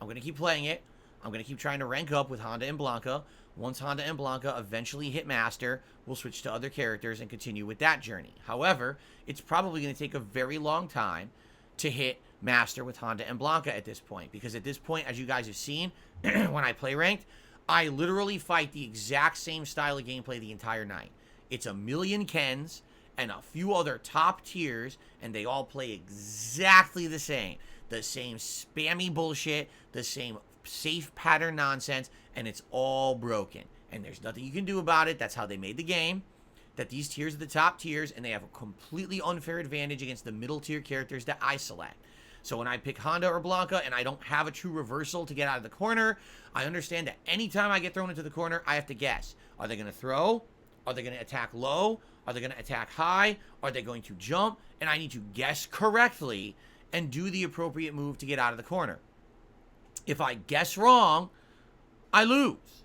I'm going to keep playing it. I'm going to keep trying to rank up with Honda and Blanca. Once Honda and Blanca eventually hit Master, we'll switch to other characters and continue with that journey. However, it's probably going to take a very long time to hit Master with Honda and Blanca at this point. Because at this point, as you guys have seen, when I play ranked, I literally fight the exact same style of gameplay the entire night. It's a million Kens and a few other top tiers, and they all play exactly the same. The same spammy bullshit, the same safe pattern nonsense, and it's all broken. And there's nothing you can do about it. That's how they made the game. That these tiers are the top tiers, and they have a completely unfair advantage against the middle tier characters that I select. So when I pick Honda or Blanca and I don't have a true reversal to get out of the corner, I understand that anytime I get thrown into the corner, I have to guess. Are they going to throw? Are they going to attack low? Are they going to attack high? Are they going to jump? And I need to guess correctly and do the appropriate move to get out of the corner. If I guess wrong, I lose.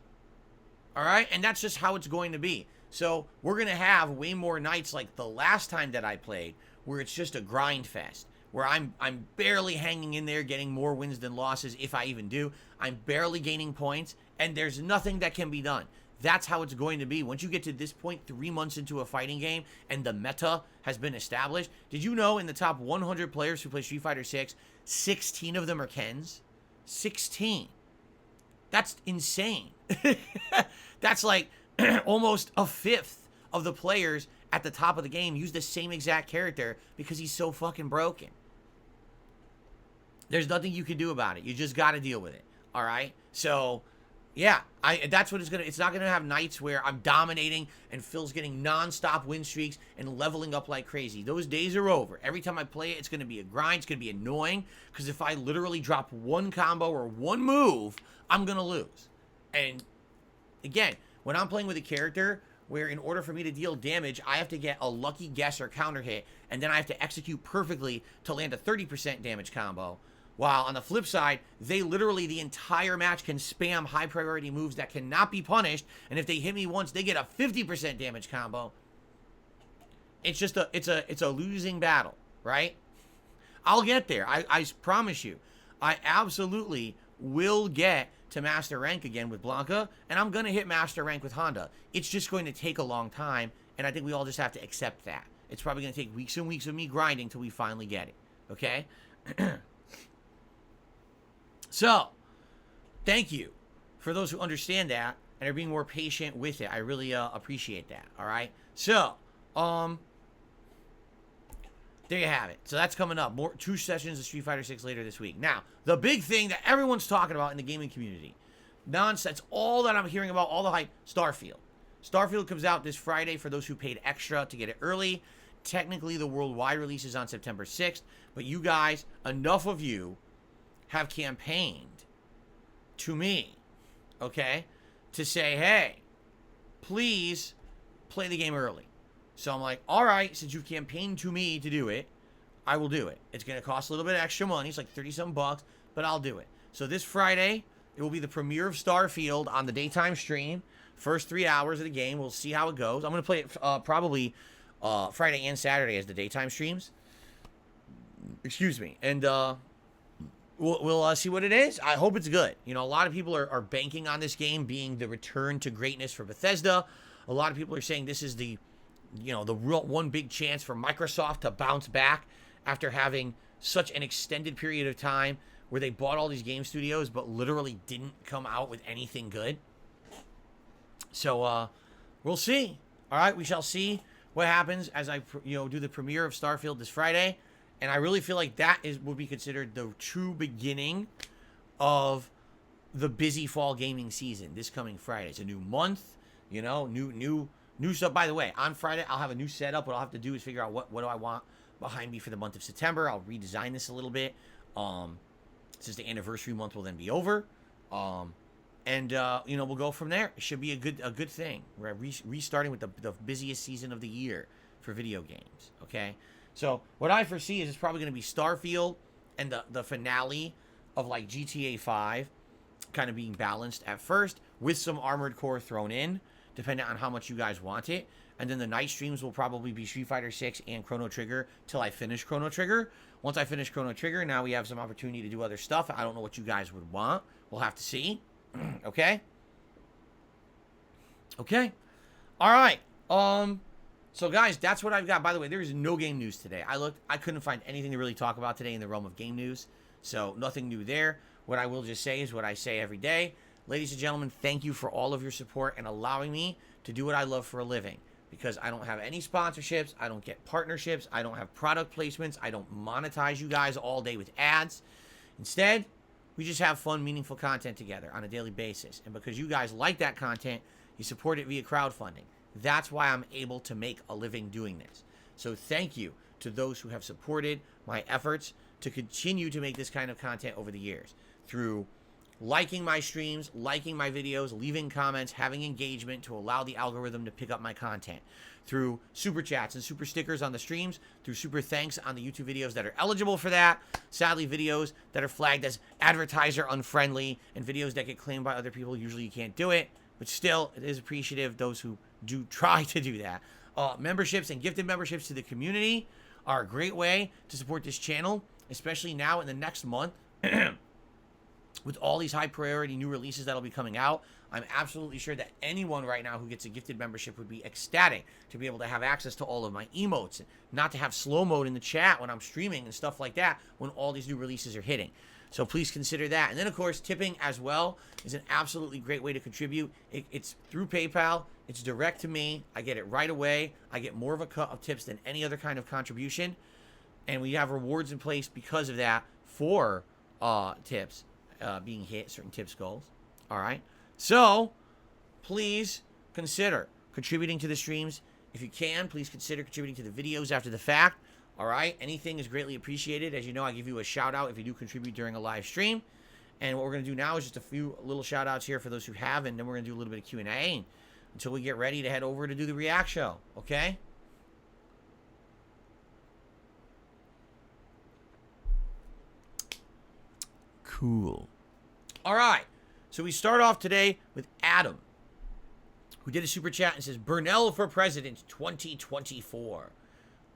All right? And that's just how it's going to be. So we're going to have way more nights like the last time that I played where it's just a grind fest, where I'm barely hanging in there, getting more wins than losses, if I even do. I'm barely gaining points, and there's nothing that can be done. That's how it's going to be. Once you get to this point, 3 months into a fighting game, and the meta has been established, did you know in the top 100 players who play Street Fighter 6, 16 of them are Kens? 16. That's insane. That's like almost a fifth of the players at the top of the game use the same exact character because he's so fucking broken. There's nothing you can do about it. You just got to deal with it. All right? So, yeah, that's what it's not going to have nights where I'm dominating and Phil's getting non-stop win streaks and leveling up like crazy. Those days are over. Every time I play it, it's going to be a grind. It's going to be annoying because if I literally drop one combo or one move, I'm going to lose. And again, when I'm playing with a character where in order for me to deal damage, I have to get a lucky guess or counter hit, and then I have to execute perfectly to land a 30% damage combo. While on the flip side, they literally the entire match can spam high priority moves that cannot be punished, and if they hit me once, they get a 50% damage combo. It's just it's a losing battle, right? I'll get there. I promise you. I absolutely will get to Master Rank again with Blanca, and I'm going to hit Master Rank with Honda. It's just going to take a long time, and I think we all just have to accept that. It's probably going to take weeks and weeks of me grinding till we finally get it, okay? So, thank you for those who understand that and are being more patient with it. I really appreciate that, all right? So, there you have it. So that's coming up. 2 sessions of Street Fighter 6 later this week. Now, the big thing that everyone's talking about in the gaming community, nonsense, all that I'm hearing about, all the hype, Starfield. Starfield comes out this Friday for those who paid extra to get it early. Technically, the worldwide release is on September 6th, but you guys, enough of you have campaigned to me, okay, to say, hey, please play the game early. So I'm like, all right, since you campaigned to me to do it, I will do it. It's going to cost a little bit of extra money. It's like 30-some bucks, but I'll do it. So this Friday, it will be the premiere of Starfield on the daytime stream. First 3 hours of the game. We'll see how it goes. I'm going to play it probably Friday and Saturday as the daytime streams. Excuse me. And we'll see what it is. I hope it's good. You know, a lot of people are banking on this game being the return to greatness for Bethesda. A lot of people are saying this is the, you know, the real one big chance for Microsoft to bounce back after having such an extended period of time where they bought all these game studios but literally didn't come out with anything good. So we'll see. All right, we shall see what happens as I do the premiere of Starfield this Friday. And I really feel like that would be considered the true beginning of the busy fall gaming season this coming Friday. It's a new month, you know, new stuff. By the way, on Friday, I'll have a new setup. What I'll have to do is figure out what do I want behind me for the month of September. I'll redesign this a little bit, since the anniversary month will then be over. And we'll go from there. It should be a good thing. We're restarting with the busiest season of the year for video games, okay? So what I foresee is it's probably going to be Starfield and the finale of like GTA 5 kind of being balanced at first with some Armored Core thrown in, depending on how much you guys want it. And then the night streams will probably be Street Fighter 6 and Chrono Trigger till I finish Chrono Trigger. Once I finish Chrono Trigger, now we have some opportunity to do other stuff. I don't know what you guys would want. We'll have to see. Okay? Okay. All right. So guys, that's what I've got. By the way, there is no game news today. I couldn't find anything to really talk about today in the realm of game news. So nothing new there. What I will just say is what I say every day. Ladies and gentlemen, thank you for all of your support and allowing me to do what I love for a living. Because I don't have any sponsorships. I don't get partnerships. I don't have product placements. I don't monetize you guys all day with ads. Instead, we just have fun, meaningful content together on a daily basis. And because you guys like that content, you support it via crowdfunding. That's why I'm able to make a living doing this. So thank you to those who have supported my efforts to continue to make this kind of content over the years. Through liking my streams, liking my videos, leaving comments, having engagement to allow the algorithm to pick up my content. Through super chats and super stickers on the streams, through super thanks on the YouTube videos that are eligible for that. Sadly, videos that are flagged as advertiser unfriendly and videos that get claimed by other people, usually you can't do it. But still, it is appreciative those who do try to do that. Memberships and gifted memberships to the community are a great way to support this channel, especially now in the next month. With all these high priority new releases that'll be coming out, I'm absolutely sure that anyone right now who gets a gifted membership would be ecstatic to be able to have access to all of my emotes and not to have slow mode in the chat when I'm streaming and stuff like that when all these new releases are hitting. So please consider that. And then, of course, tipping as well is an absolutely great way to contribute. It's through PayPal. It's direct to me. I get it right away. I get more of a cut of tips than any other kind of contribution. And we have rewards in place because of that for tips being hit, certain tips goals. All right. So please consider contributing to the streams. If you can, please consider contributing to the videos after the fact. All right, anything is greatly appreciated. As you know, I give you a shout out if you do contribute during a live stream. And what we're going to do now is just a few little shout outs here for those who have, and then we're going to do a little bit of Q&A until we get ready to head over to do the React show, okay? Cool. All right, so we start off today with Adam, who did a super chat and says, Burnell for President 2024.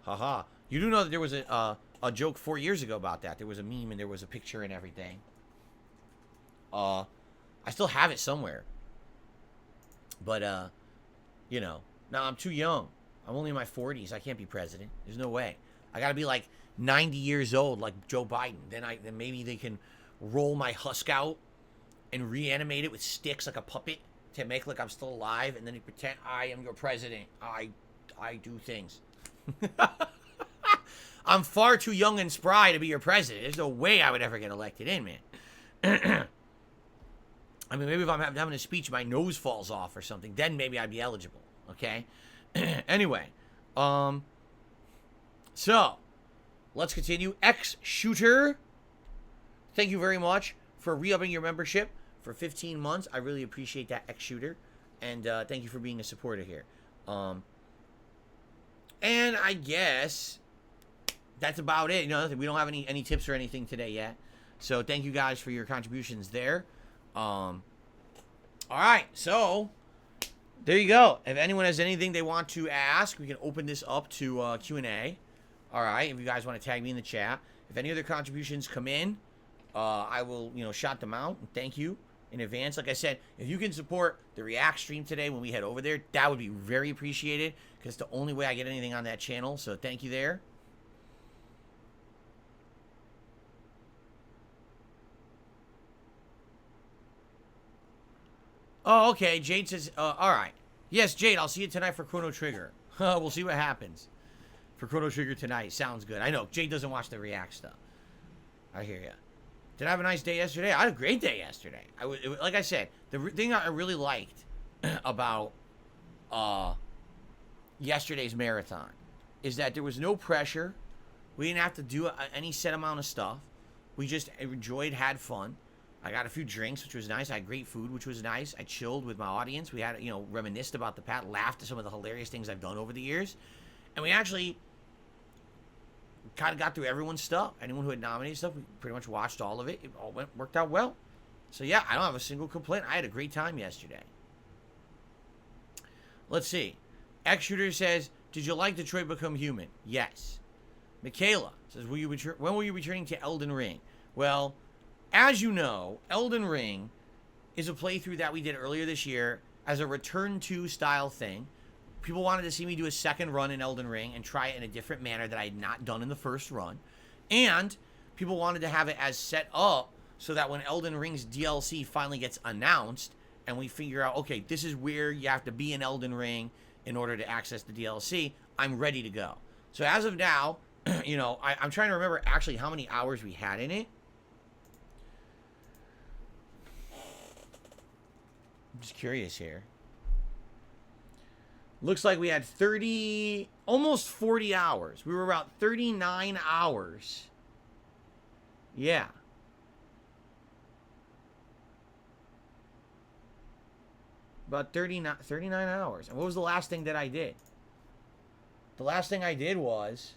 Haha. You do know that there was a joke 4 years ago about that. There was a meme and there was a picture and everything. I still have it somewhere. But, no, I'm too young. I'm only in my 40s. I can't be president. There's no way. I got to be like 90 years old like Joe Biden. Then maybe they can roll my husk out and reanimate it with sticks like a puppet to make like I'm still alive. And then you pretend I am your president. I do things. I'm far too young and spry to be your president. There's no way I would ever get elected in, man. I mean, maybe if I'm having a speech, my nose falls off or something, then maybe I'd be eligible, okay? Anyway, so, let's continue. X-Shooter thank you very much for re-upping your membership for 15 months. I really appreciate that, X-Shooter. And thank you for being a supporter here. And I guess that's about it. You know, we don't have any tips or anything today yet. So thank you guys for your contributions there. All right, so there you go. If anyone has anything they want to ask, we can open this up to Q&A. All right, if you guys want to tag me in the chat. If any other contributions come in, I will, shout them out. And thank you in advance. Like I said, if you can support the React stream today when we head over there, that would be very appreciated because it's the only way I get anything on that channel. So thank you there. Oh, okay. Jade says, all right. Yes, Jade, I'll see you tonight for Chrono Trigger. We'll see what happens for Chrono Trigger tonight. Sounds good. I know. Jade doesn't watch the React stuff. I hear ya. Did I have a nice day yesterday? I had a great day yesterday. Like I said, the thing I really liked about yesterday's marathon is that there was no pressure. We didn't have to do any set amount of stuff. We just enjoyed, had fun. I got a few drinks, which was nice. I had great food, which was nice. I chilled with my audience. We had, reminisced about the past, laughed at some of the hilarious things I've done over the years. And we actually kind of got through everyone's stuff. Anyone who had nominated stuff, we pretty much watched all of it. It all worked out well. So, yeah, I don't have a single complaint. I had a great time yesterday. Let's see. X-Shooter says, did you like Detroit Become Human? Yes. Michaela says, when will you be returning to Elden Ring? Well, as you know, Elden Ring is a playthrough that we did earlier this year as a return to style thing. People wanted to see me do a second run in Elden Ring and try it in a different manner that I had not done in the first run. And people wanted to have it as set up so that when Elden Ring's DLC finally gets announced and we figure out, okay, this is where you have to be in Elden Ring in order to access the DLC, I'm ready to go. So as of now, I'm trying to remember actually how many hours we had in it. I'm just curious here. Looks like we had almost 40 hours. We were about 39 hours. Yeah. About 39 hours. And what was the last thing that I did? The last thing I did was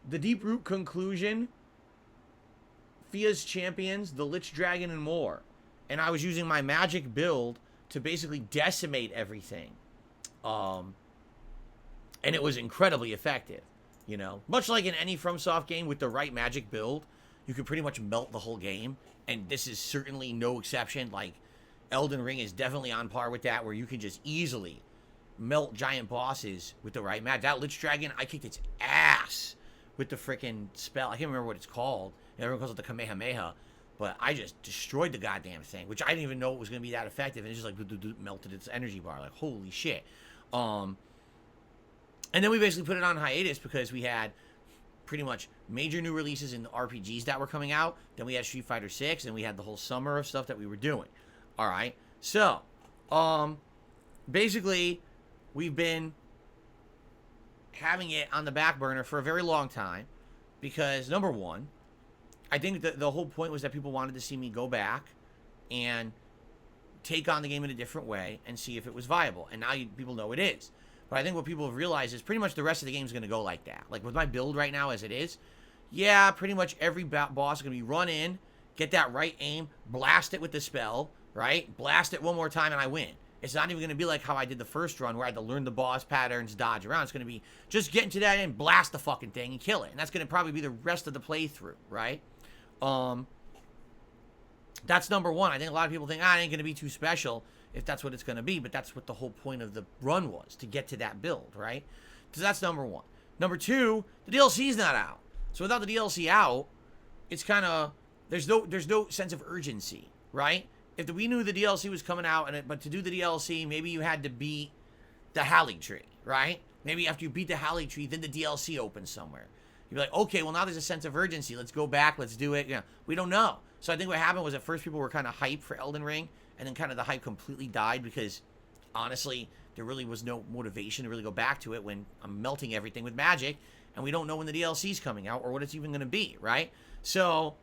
the Deep Root Conclusion, Fia's Champions, the Lich Dragon, and more. And I was using my magic build to basically decimate everything. And it was incredibly effective, Much like in any FromSoft game with the right magic build, you can pretty much melt the whole game. And this is certainly no exception. Like, Elden Ring is definitely on par with that, where you can just easily melt giant bosses with the right magic. That Lich Dragon, I kicked its ass with the freaking spell. I can't remember what it's called. Everyone calls it the Kamehameha. But I just destroyed the goddamn thing, which I didn't even know it was going to be that effective. And it just like melted its energy bar. Like, holy shit. And then we basically put it on hiatus because we had pretty much major new releases in the RPGs that were coming out. Then we had Street Fighter 6, and we had the whole summer of stuff that we were doing. All right. So, basically, we've been having it on the back burner for a very long time because, number one, I think the whole point was that people wanted to see me go back and take on the game in a different way and see if it was viable. And now people know it is. But I think what people have realized is pretty much the rest of the game is going to go like that. Like with my build right now as it is, yeah, pretty much every boss is going to be run in, get that right aim, blast it with the spell, right? Blast it one more time and I win. It's not even going to be like how I did the first run where I had to learn the boss patterns, dodge around. It's going to be just get into that and blast the fucking thing and kill it. And that's going to probably be the rest of the playthrough, right? That's number one. I think a lot of people think, it ain't going to be too special if that's what it's going to be, but that's what the whole point of the run was, to get to that build, right? So that's number one. Number two, the DLC's not out. So without the DLC out, it's kind of, there's no sense of urgency, right? If we knew the DLC was coming out, but to do the DLC, maybe you had to beat the Halley Tree, right? Maybe after you beat the Halley Tree, then the DLC opens somewhere. You'd be like, okay, well, now there's a sense of urgency. Let's go back. Let's do it. We don't know. So I think what happened was at first people were kind of hyped for Elden Ring, and then kind of the hype completely died because, honestly, there really was no motivation to really go back to it when I'm melting everything with magic. and we don't know when the DLC's coming out or what it's even going to be, right? So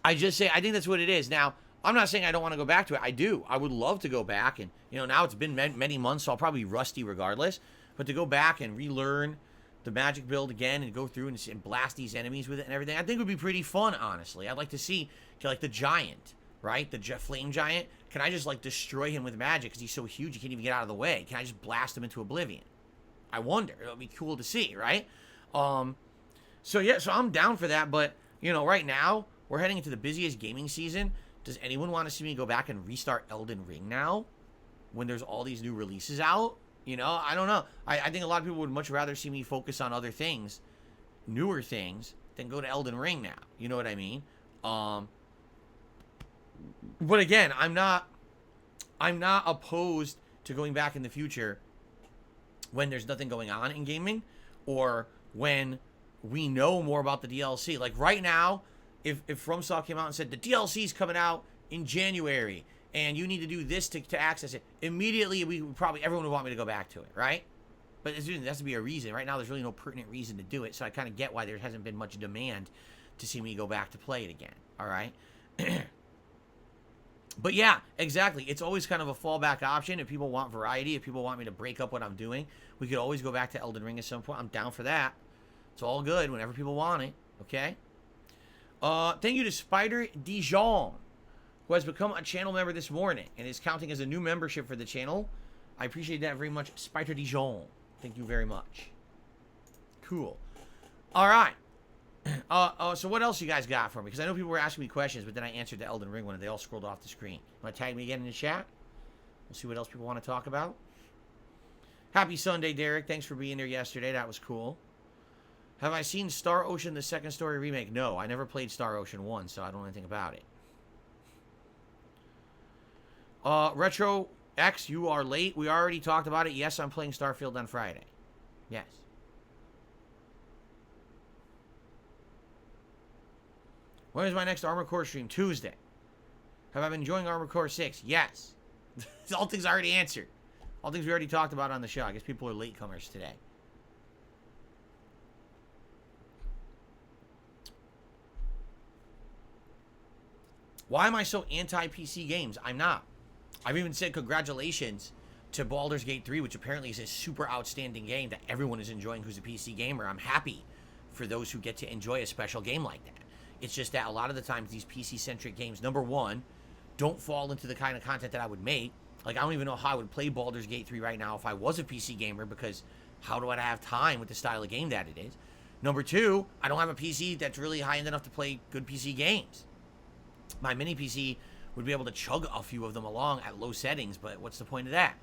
I just say, I think that's what it is. Now, I'm not saying I don't want to go back to it. I do. I would love to go back. And, now it's been many months, so I'll probably be rusty regardless. But to go back and relearn the magic build again and go through and blast these enemies with it and everything, I think would be pretty fun, honestly. I'd like to see, like, the giant, right? The flame giant. Can I just, like, destroy him with magic because he's so huge you can't even get out of the way? Can I just blast him into oblivion? I wonder. It would be cool to see, right? So, yeah, so I'm down for that. But, right now, we're heading into the busiest gaming season. Does anyone want to see me go back and restart Elden Ring now when there's all these new releases out? I don't know. I think a lot of people would much rather see me focus on other things, newer things, than go to Elden Ring now. You know what I mean? But again, I'm not opposed to going back in the future when there's nothing going on in gaming or when we know more about the DLC. Like right now, if FromSoft came out and said the DLC's coming out in January and you need to do this to access it, immediately everyone would want me to go back to it, right? But there has to be a reason. Right now, there's really no pertinent reason to do it, so I kind of get why there hasn't been much demand to see me go back to play it again, all right? But yeah, exactly. It's always kind of a fallback option if people want variety, if people want me to break up what I'm doing. We could always go back to Elden Ring at some point. I'm down for that. It's all good whenever people want it, okay? Thank you to Spider Dijon, who has become a channel member this morning and is counting as a new membership for the channel. I appreciate that very much, Spider Dijon. Thank you very much. Cool. All right. So what else you guys got for me? Because I know people were asking me questions, but then I answered the Elden Ring one and they all scrolled off the screen. Want to tag me again in the chat? We'll see what else people want to talk about. Happy Sunday, Derek. Thanks for being there yesterday. That was cool. Have I seen Star Ocean, the second story remake? No, I never played Star Ocean 1, so I don't know anything about it. Retro X, you are late. We already talked about it. Yes, I'm playing Starfield on Friday. Yes. When is my next Armored Core stream? Tuesday. Have I been enjoying Armored Core 6? Yes. All things already answered. All things we already talked about on the show. I guess people are latecomers today. Why am I so anti-PC games? I'm not. I've even said congratulations to Baldur's Gate 3, which apparently is a super outstanding game that everyone is enjoying who's a PC gamer. I'm happy for those who get to enjoy a special game like that. It's just that a lot of the times these PC-centric games, number one, don't fall into the kind of content that I would make. Like, I don't even know how I would play Baldur's Gate 3 right now if I was a PC gamer, because how do I have time with the style of game that it is? Number two, I don't have a PC that's really high-end enough to play good PC games. My mini PC would be able to chug a few of them along at low settings, but what's the point of that?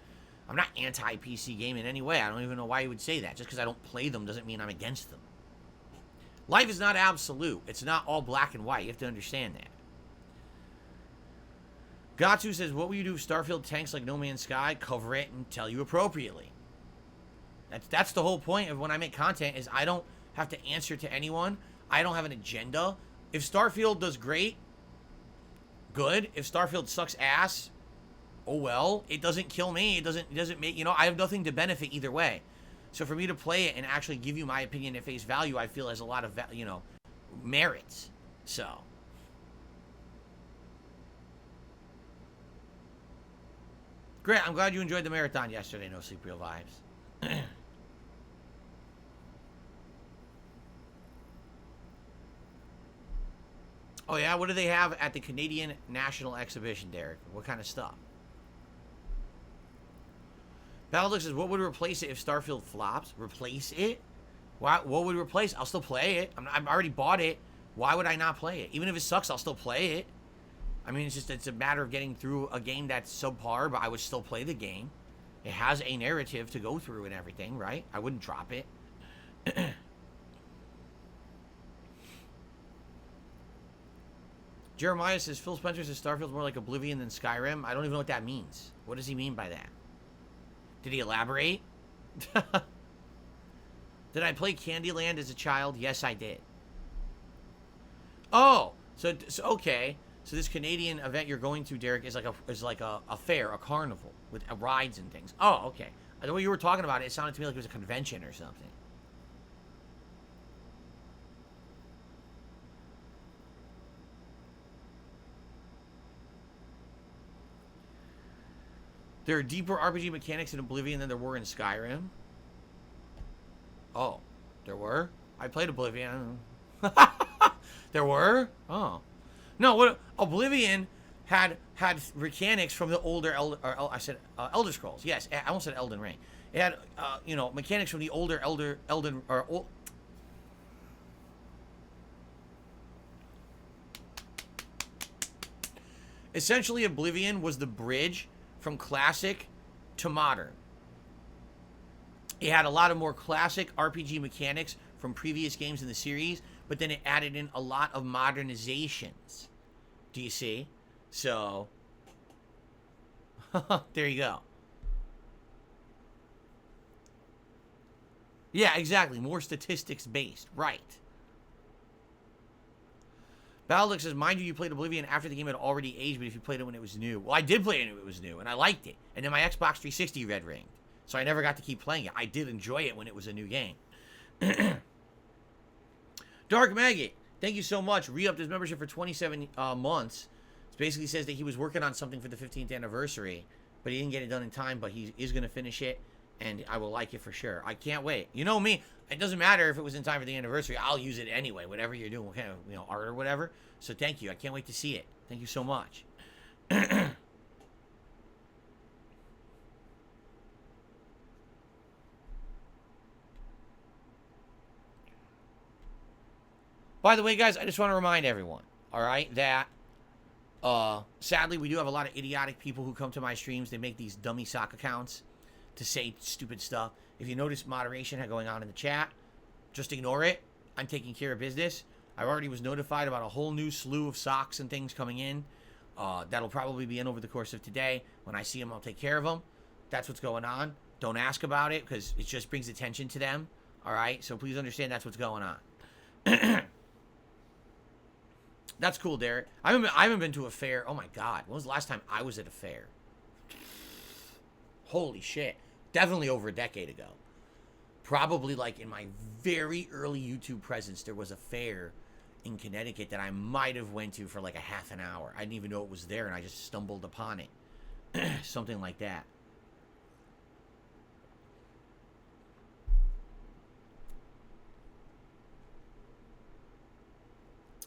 I'm not anti-PC game in any way. I don't even know why you would say that. Just because I don't play them doesn't mean I'm against them. Life is not absolute. It's not all black and white. You have to understand that. Gatsu says, what will you do if Starfield tanks like No Man's Sky? Cover it and tell you appropriately. That's the whole point of when I make content, is I don't have to answer to anyone. I don't have an agenda. If Starfield does great, good. If Starfield sucks ass, oh well. It doesn't kill me. It doesn't make, I have nothing to benefit either way. So for me to play it and actually give you my opinion at face value, I feel has a lot of, merits. So. Great. I'm glad you enjoyed the marathon yesterday. No Sleep Real Vibes. Oh, yeah? What do they have at the Canadian National Exhibition, Derek? What kind of stuff? Battleduck says, what would replace it if Starfield flops? Replace it? What would replace? I'll still play it. I've already bought it. Why would I not play it? Even if it sucks, I'll still play it. I mean, it's a matter of getting through a game that's subpar, but I would still play the game. It has a narrative to go through and everything, right? I wouldn't drop it. Jeremiah says, Phil Spencer says Starfield's more like Oblivion than Skyrim. I don't even know what that means. What does he mean by that? Did he elaborate? Did I play Candyland as a child? Yes, I did. Oh, so okay. So this Canadian event you're going to, Derek, is like a fair, a carnival with rides and things. Oh, okay. The way you were talking about it, it sounded to me like it was a convention or something. There are deeper RPG mechanics in Oblivion than there were in Skyrim. Oh, there were? I played Oblivion. There were? Oh. No, what Oblivion had mechanics from the older Elder Scrolls. Yes, I almost said Elden Ring. It had mechanics from the older Elden or essentially Oblivion was the bridge from classic to modern. It had a lot of more classic RPG mechanics from previous games in the series, but then it added in a lot of modernizations. Do you see? So, there you go. Yeah, exactly. More statistics based. Right. Baldock says, mind you played Oblivion after the game had already aged, but if you played it when it was new. Well, I did play it when it was new, and I liked it. And then my Xbox 360 red ringed. So I never got to keep playing it. I did enjoy it when it was a new game. Dark Maggot, thank you so much. Re-upped his membership for 27 months. It basically says that he was working on something for the 15th anniversary, but he didn't get it done in time, but he is going to finish it, and I will like it for sure. I can't wait. You know me. It doesn't matter if it was in time for the anniversary. I'll use it anyway, whatever you're doing, what kind of art or whatever. So thank you. I can't wait to see it. Thank you so much. By the way, guys, I just want to remind everyone, all right, that sadly we do have a lot of idiotic people who come to my streams. They make these dummy sock accounts to say stupid stuff. If you notice moderation going on in the chat, just ignore it. I'm taking care of business. I already was notified about a whole new slew of socks and things coming in. That'll probably be in over the course of today. When I see them, I'll take care of them. That's what's going on. Don't ask about it because it just brings attention to them. All right? So please understand that's what's going on. That's cool, Derek. I haven't been to a fair. Oh, my God. When was the last time I was at a fair? Holy shit. Definitely over a decade ago. Probably like in my very early YouTube presence, there was a fair in Connecticut that I might have went to for like a half an hour. I didn't even know it was there, and I just stumbled upon it. Something like that.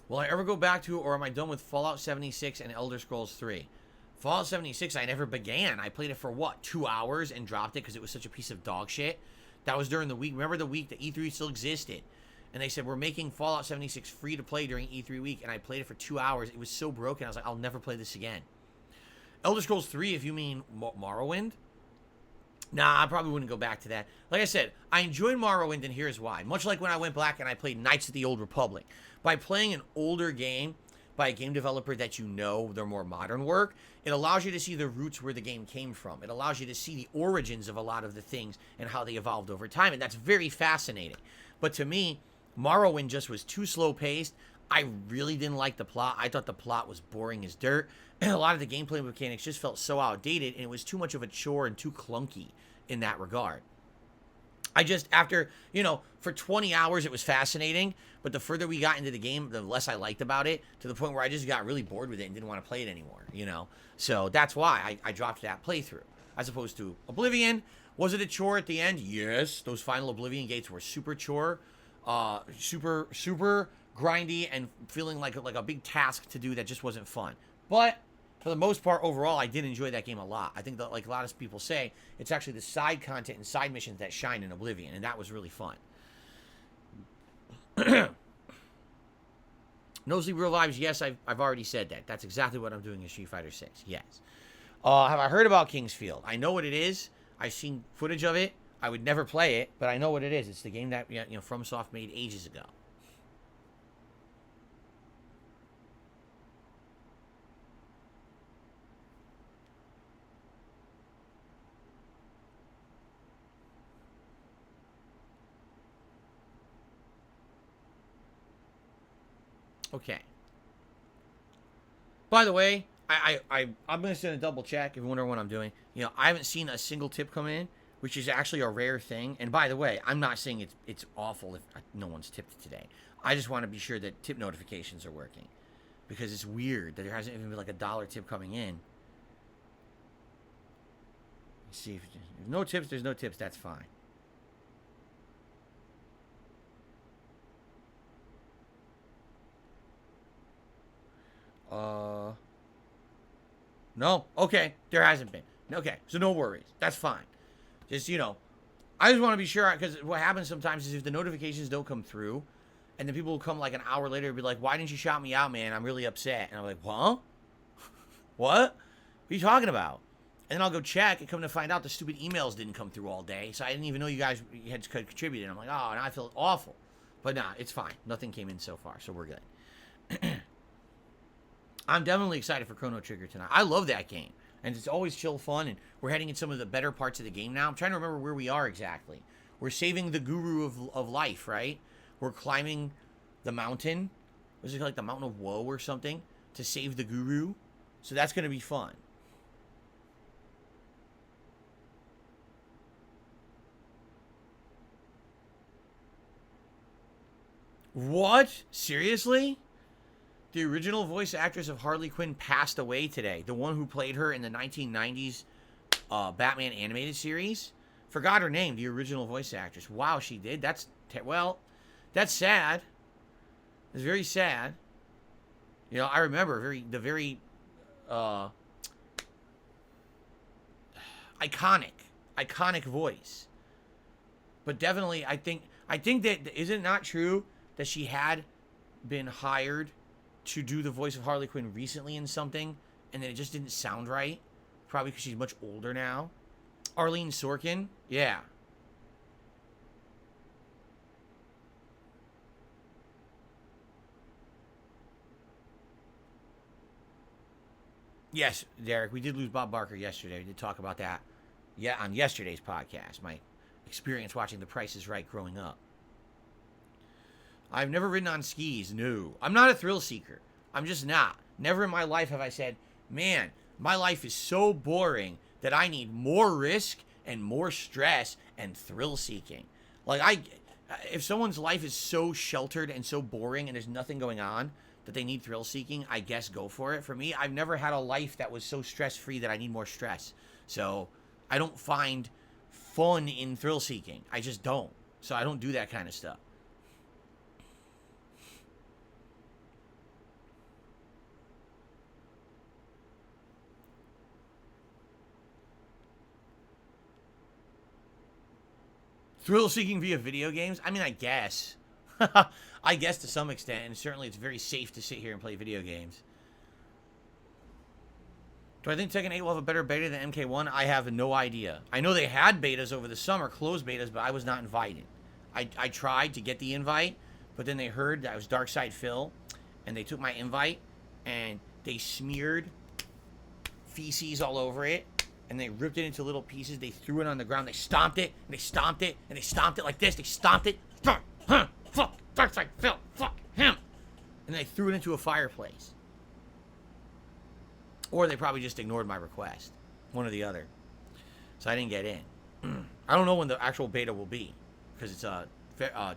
Will I ever go back to it, or am I done with Fallout 76 and Elder Scrolls 3? Fallout 76, I never began. I played it for, what, 2 hours and dropped it because it was such a piece of dog shit. That was during the week. Remember the week that E3 still existed? And they said, we're making Fallout 76 free to play during E3 week. And I played it for 2 hours. It was so broken. I was like, I'll never play this again. Elder Scrolls 3, if you mean Morrowind? Nah, I probably wouldn't go back to that. Like I said, I enjoyed Morrowind, and here's why. Much like when I went back and I played Knights of the Old Republic. By playing an older game by a game developer that you know their more modern work, it allows you to see the roots where the game came from. It allows you to see the origins of a lot of the things and how they evolved over time, and that's very fascinating. But to me, Morrowind just was too slow-paced. I really didn't like the plot. I thought the plot was boring as dirt, and a lot of the gameplay mechanics just felt so outdated, and it was too much of a chore and too clunky in that regard. I just, after, for 20 hours it was fascinating, but the further we got into the game, the less I liked about it, to the point where I just got really bored with it and didn't want to play it anymore, So that's why I dropped that playthrough, as opposed to Oblivion. Was it a chore at the end? Yes. Those final Oblivion gates were super chore, super grindy, and feeling like a big task to do that just wasn't fun. But for the most part, overall, I did enjoy that game a lot. I think that, like a lot of people say, it's actually the side content and side missions that shine in Oblivion, and that was really fun. No Sleep Real Lives, yes, I've already said that. That's exactly what I'm doing in Street Fighter 6, yes. Have I heard about Kingsfield? I know what it is. I've seen footage of it. I would never play it, but I know what it is. It's the game that FromSoft made ages ago. Okay. By the way, I'm going to send a double check if you wonder what I'm doing. I haven't seen a single tip come in, which is actually a rare thing. And by the way, I'm not saying it's awful if no one's tipped today. I just want to be sure that tip notifications are working, because it's weird that there hasn't even been like $1 tip coming in. Let's see if there's no tips. There's no tips. That's fine. No. Okay. There hasn't been. Okay. So no worries. That's fine. Just, I just want to be sure, because what happens sometimes is if the notifications don't come through, and then people will come like an hour later and be like, why didn't you shout me out, man? I'm really upset. And I'm like, huh? What? What are you talking about? And then I'll go check and come to find out the stupid emails didn't come through all day. So I didn't even know you guys had contributed. I'm like, oh, now I feel awful. But nah, it's fine. Nothing came in so far, so we're good. I'm definitely excited for Chrono Trigger tonight. I love that game. And it's always chill fun, and we're heading in some of the better parts of the game now. I'm trying to remember where we are exactly. We're saving the guru of life, right? We're climbing the mountain. Was it like the Mountain of Woe or something? To save the guru. So that's going to be fun. What? Seriously? The original voice actress of Harley Quinn passed away today. The one who played her in the 1990s Batman animated series. Forgot her name, the original voice actress. Wow, she did. That's sad. It's very sad. I remember the very iconic voice. But definitely, I think that, is it not true that she had been hired to do the voice of Harley Quinn recently in something, and then it just didn't sound right? Probably because she's much older now. Arlene Sorkin? Yeah. Yes, Derek, we did lose Bob Barker yesterday. We did talk about that on yesterday's podcast. My experience watching The Price is Right growing up. I've never ridden on skis. No. I'm not a thrill seeker. I'm just not. Never in my life have I said, man, my life is so boring that I need more risk and more stress and thrill seeking. If someone's life is so sheltered and so boring and there's nothing going on that they need thrill seeking, I guess go for it. For me, I've never had a life that was so stress free that I need more stress. So I don't find fun in thrill seeking. I just don't. So I don't do that kind of stuff. Thrill seeking via video games? I mean, I guess. I guess to some extent, and certainly it's very safe to sit here and play video games. Do I think Tekken 8 will have a better beta than MK1? I have no idea. I know they had betas over the summer, closed betas, but I was not invited. I tried to get the invite, but then they heard that I was Darkside Phil, and they took my invite, and they smeared feces all over it, and they ripped it into little pieces. They threw it on the ground. They stomped it, and they stomped it, and they stomped it like this. They stomped it. Fuck, Darkside Phil, fuck him. And they threw it into a fireplace. Or they probably just ignored my request. One or the other. So I didn't get in. I don't know when the actual beta will be. Because it's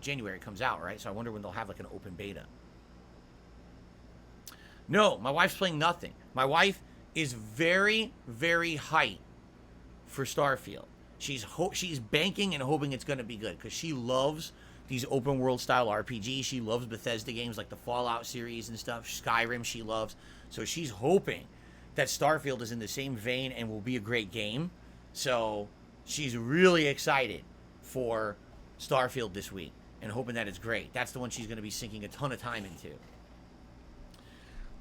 January it comes out, right? So I wonder when they'll have like an open beta. No, my wife's playing nothing. My wife is very, very hyped for Starfield. She's banking and hoping it's going to be good. Because she loves these open world style RPGs. She loves Bethesda games like the Fallout series and stuff. Skyrim she loves. So she's hoping that Starfield is in the same vein and will be a great game. So she's really excited for Starfield this week and hoping that it's great. That's the one she's going to be sinking a ton of time into.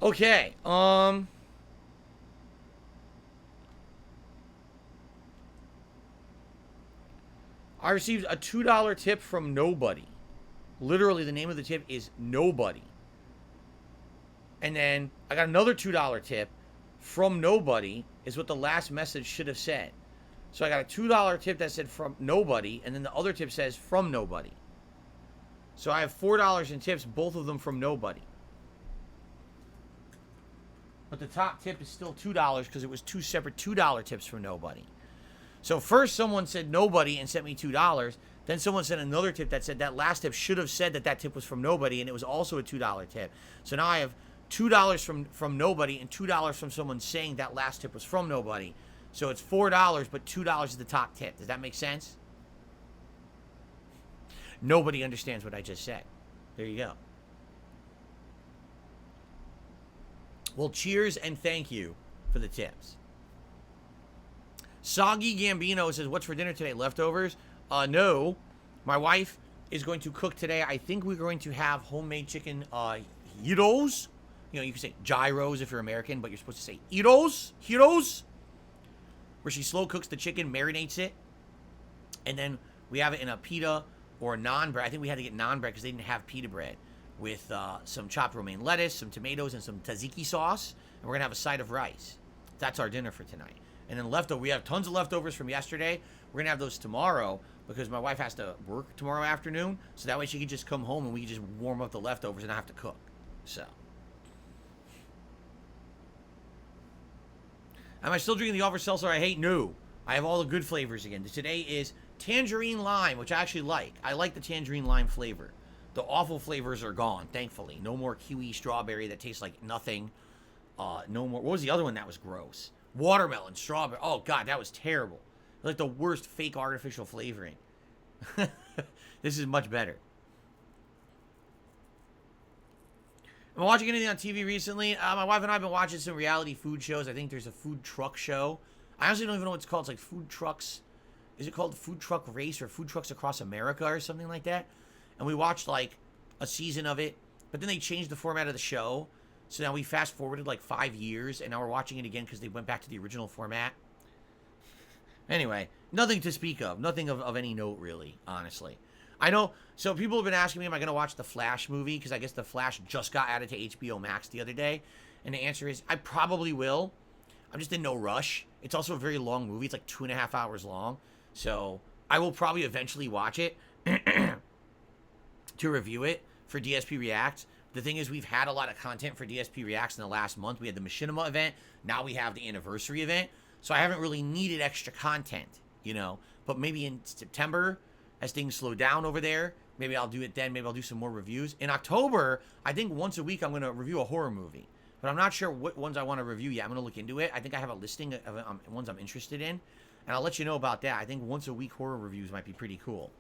Okay, I received a $2 tip from nobody. Literally, the name of the tip is nobody. And then I got another $2 tip from nobody is what the last message should have said. So I got a $2 tip that said from nobody, and then the other tip says from nobody. So I have $4 in tips, both of them from nobody. But the top tip is still $2 because it was two separate $2 tips from nobody. So first someone said nobody and sent me $2. Then someone sent another tip that said that last tip should have said that that tip was from nobody, and it was also a $2 tip. So now I have $2 from nobody and $2 from someone saying that last tip was from nobody. So it's $4, but $2 is the top tip. Does that make sense? Nobody understands what I just said. There you go. Well, cheers and thank you for the tips. Soggy Gambino says, what's for dinner today? Leftovers? No. My wife is going to cook today. I think we're going to have homemade chicken gyros. You know, you can say gyros if you're American, but you're supposed to say gyros. Where she slow cooks the chicken, marinates it, and then we have it in a pita or naan bread. I think we had to get naan bread because they didn't have pita bread, with some chopped romaine lettuce, some tomatoes, and some tzatziki sauce. And we're going to have a side of rice. That's our dinner for tonight. And then leftover, we have tons of leftovers from yesterday. We're going to have those tomorrow because my wife has to work tomorrow afternoon. So that way she can just come home and we can just warm up the leftovers and not have to cook. So. Am I still drinking the offer seltzer I hate? No. I have all the good flavors again. Today is tangerine lime, which I actually like. I like the tangerine lime flavor. The awful flavors are gone, thankfully. No more kiwi strawberry that tastes like nothing. No more. What was the other one that was gross? Watermelon strawberry. Oh, God, that was terrible. Like the worst fake artificial flavoring. This is much better. Am I watching anything on TV recently? My wife and I have been watching some reality food shows. I think there's a food truck show. I honestly don't even know what it's called. It's like Food Trucks. Is it called Food Truck Race or Food Trucks Across America or something like that? And we watched like a season of it, but then they changed the format of the show. So now we fast forwarded like 5 years, and now we're watching it again because they went back to the original format. Anyway, nothing to speak of. Nothing of any note, really, honestly. I know, so people have been asking me, am I going to watch the Flash movie? Because I guess the Flash just got added to HBO Max the other day. And the answer is, I probably will. I'm just in no rush. It's also a very long movie. It's like 2.5 hours long. So I will probably eventually watch it to review it for DSP Reacts. The thing is, we've had a lot of content for DSP Reacts in the last month. We had the Machinima event. Now we have the anniversary event. So I haven't really needed extra content, you know. But maybe in September, as things slow down over there, maybe I'll do it then. Maybe I'll do some more reviews. In October, I think once a week I'm going to review a horror movie. But I'm not sure what ones I want to review yet. I'm going to look into it. I think I have a listing of ones I'm interested in. And I'll let you know about that. I think once a week horror reviews might be pretty cool.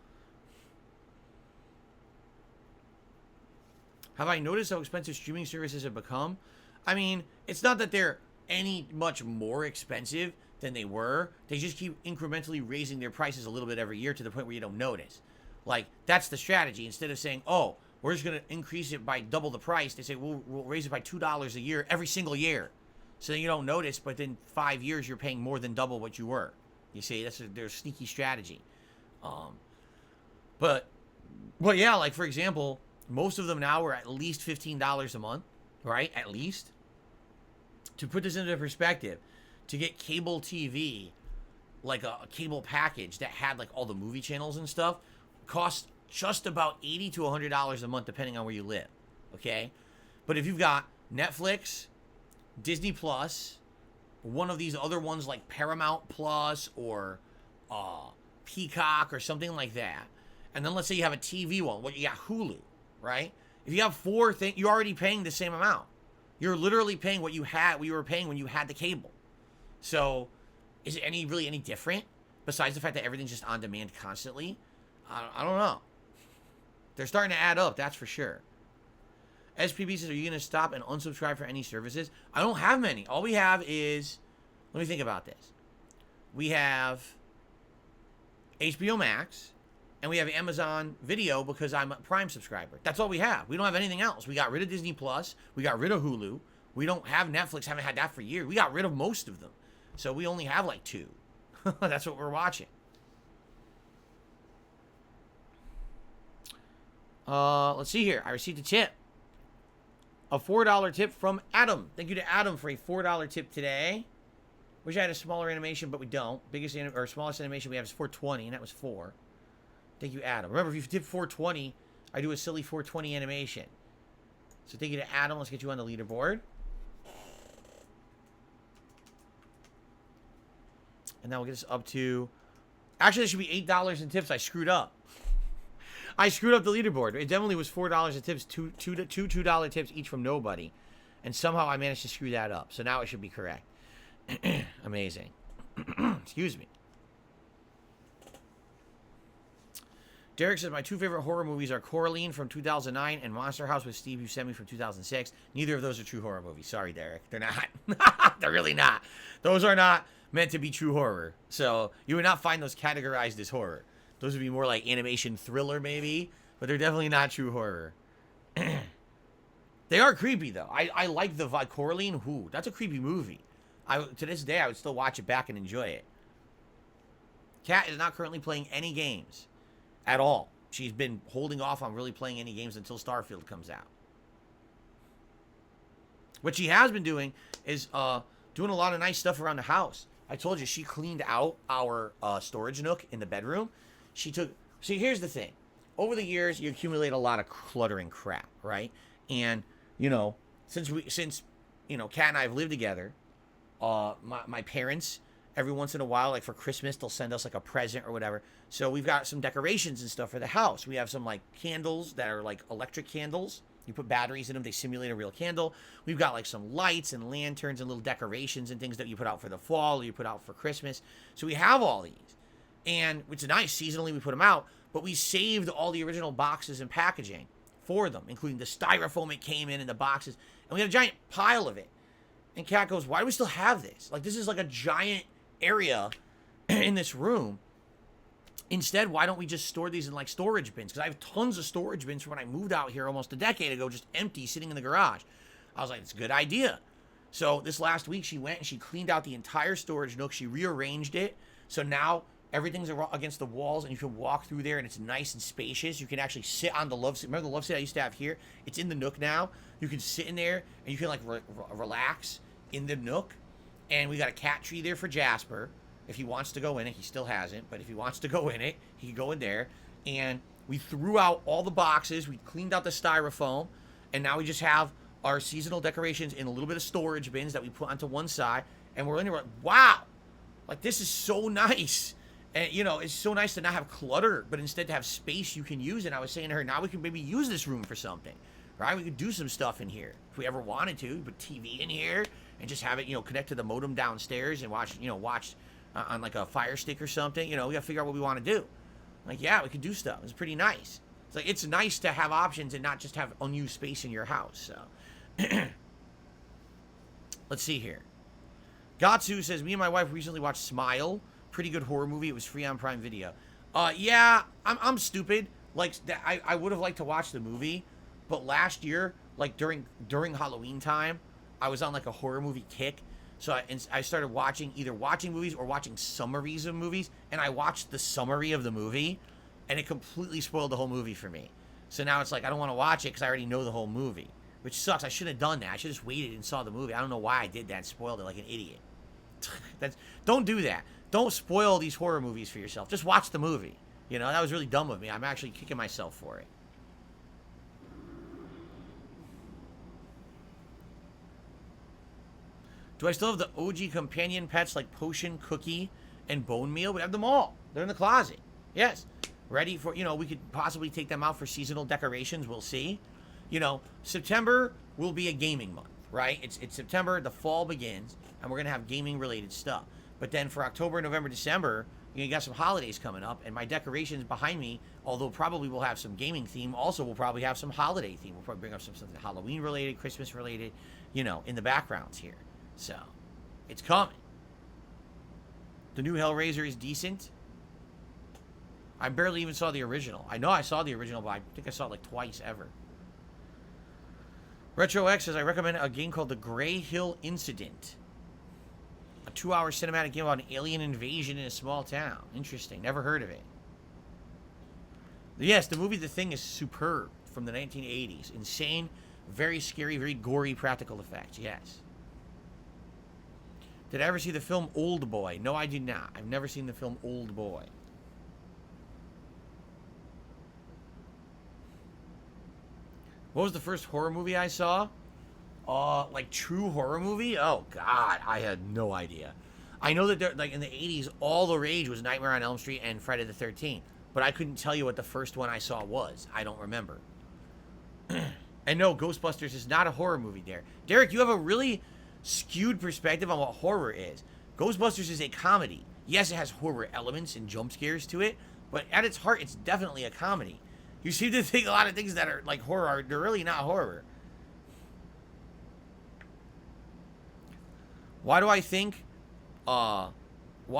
Have I noticed how expensive streaming services have become? I mean, it's not that they're any much more expensive than they were. They just keep incrementally raising their prices a little bit every year to the point where you don't notice. Like, that's the strategy. Instead of saying, oh, we're just going to increase it by double the price, they say, we'll raise it by $2 a year every single year. So then you don't notice, but in 5 years, you're paying more than double what you were. You see, that's their sneaky strategy. But yeah, like, for example, most of them now are at least $15 a month, right? At least. To put this into perspective, to get cable TV, like a cable package that had like all the movie channels and stuff, costs just about $80 to $100 a month, depending on where you live. Okay? But if you've got Netflix, Disney Plus, one of these other ones like Paramount Plus or Peacock or something like that, and then let's say you have a TV one, well, you got Hulu, right? If you have 4 things, you're already paying the same amount. You're literally paying what you were paying when you had the cable. So, is it really any different? Besides the fact that everything's just on demand constantly? I don't know. They're starting to add up, that's for sure. SPB says, are you going to stop and unsubscribe for any services? I don't have many. All we have is, let me think about this. We have HBO Max, and we have Amazon Video because I'm a Prime subscriber. That's all we have. We don't have anything else. We got rid of Disney Plus. We got rid of Hulu. We don't have Netflix. Haven't had that for years. We got rid of most of them. So we only have like 2. That's what we're watching. Let's see here. I received a tip. A $4 tip from Adam. Thank you to Adam for a $4 tip today. Wish I had a smaller animation, but we don't. Smallest animation we have is 420, and that was 4. Thank you, Adam. Remember, if you tip 420, I do a silly 420 animation. So thank you to Adam. Let's get you on the leaderboard. And now we'll get this up to... Actually, it should be $8 in tips. I screwed up. I screwed up the leaderboard. It definitely was $4 in tips, two $2 tips each from nobody. And somehow I managed to screw that up. So now it should be correct. Amazing. Excuse me. Derek says, my two favorite horror movies are Coraline from 2009 and Monster House with Steve Buscemi from 2006. Neither of those are true horror movies. Sorry, Derek. They're not. They're really not. Those are not meant to be true horror. So you would not find those categorized as horror. Those would be more like animation thriller, maybe. But they're definitely not true horror. They are creepy, though. I like the Coraline. Ooh, that's a creepy movie. To this day, I would still watch it back and enjoy it. Kat is not currently playing any games. At all. She's been holding off on really playing any games until Starfield comes out. What she has been doing is doing a lot of nice stuff around the house. I told you, she cleaned out our storage nook in the bedroom. See, here's the thing. Over the years, you accumulate a lot of cluttering crap, right? And, since Kat and I have lived together, my parents, every once in a while, like for Christmas, they'll send us like a present or whatever. So we've got some decorations and stuff for the house. We have some like candles that are like electric candles. You put batteries in them, they simulate a real candle. We've got like some lights and lanterns and little decorations and things that you put out for the fall or you put out for Christmas. So we have all these. And it's nice, seasonally we put them out, but we saved all the original boxes and packaging for them, including the styrofoam it came in and the boxes. And we have a giant pile of it. And Kat goes, why do we still have this? Like, this is like a giant area in this room. Instead, why don't we just store these in like storage bins? Because I have tons of storage bins from when I moved out here almost a decade ago, just empty, sitting in the garage. I was like, it's a good idea. So this last week, she went and she cleaned out the entire storage nook. She rearranged it. So now everything's against the walls and you can walk through there and it's nice and spacious. You can actually sit on the love seat. Remember the love seat I used to have here? It's in the nook now. You can sit in there and you can like relax in the nook. And we got a cat tree there for Jasper. If he wants to go in it, he still hasn't. But if he wants to go in it, he can go in there. And we threw out all the boxes. We cleaned out the styrofoam. And now we just have our seasonal decorations in a little bit of storage bins that we put onto one side. And we're in there like, wow. Like, this is so nice. And, it's so nice to not have clutter, but instead to have space you can use. And I was saying to her, now we can maybe use this room for something. Right? We could do some stuff in here. If we ever wanted to, put TV in here. And just have it, connect to the modem downstairs and watch on like a Fire Stick or something. We gotta figure out what we want to do. Like, yeah, we could do stuff. It's pretty nice. It's like, it's nice to have options and not just have unused space in your house. So, let's see here. Gatsu says, me and my wife recently watched Smile. Pretty good horror movie. It was free on Prime Video. Yeah, I'm stupid. Like, I would have liked to watch the movie, but last year, like during Halloween time, I was on like a horror movie kick. So I started watching movies or watching summaries of movies. And I watched the summary of the movie. And it completely spoiled the whole movie for me. So now it's like, I don't want to watch it because I already know the whole movie. Which sucks. I should have done that. I should have just waited and saw the movie. I don't know why I did that and spoiled it like an idiot. Don't do that. Don't spoil these horror movies for yourself. Just watch the movie. That was really dumb of me. I'm actually kicking myself for it. Do I still have the OG companion pets like Potion, Cookie, and Bone Meal? We have them all. They're in the closet. Yes. Ready for, we could possibly take them out for seasonal decorations. We'll see. September will be a gaming month, right? It's September, the fall begins, and we're going to have gaming-related stuff. But then for October, November, December, you got some holidays coming up, and my decorations behind me, although probably will have some gaming theme, also will probably have some holiday theme. We'll probably bring up something Halloween-related, Christmas-related, in the backgrounds here. So, it's coming. The new Hellraiser is decent. I barely even saw the original. I know I saw the original, but I think I saw it like twice ever. Retro X says, I recommend a game called The Grey Hill Incident. A 2-hour cinematic game about an alien invasion in a small town. Interesting. Never heard of it. Yes, the movie The Thing is superb from the 1980s. Insane, very scary, very gory practical effects. Yes. Did I ever see the film Old Boy? No, I did not. I've never seen the film Old Boy. What was the first horror movie I saw? Like true horror movie? Oh, God. I had no idea. I know that like in the 80s, all the rage was Nightmare on Elm Street and Friday the 13th. But I couldn't tell you what the first one I saw was. I don't remember. And no, Ghostbusters is not a horror movie, Derek. Derek, you have a really skewed perspective on what horror is. Ghostbusters is a comedy. Yes, it has horror elements and jump scares to it, but at its heart, it's definitely a comedy. You seem to think a lot of things that are like horror are they're really not horror. Why do I think why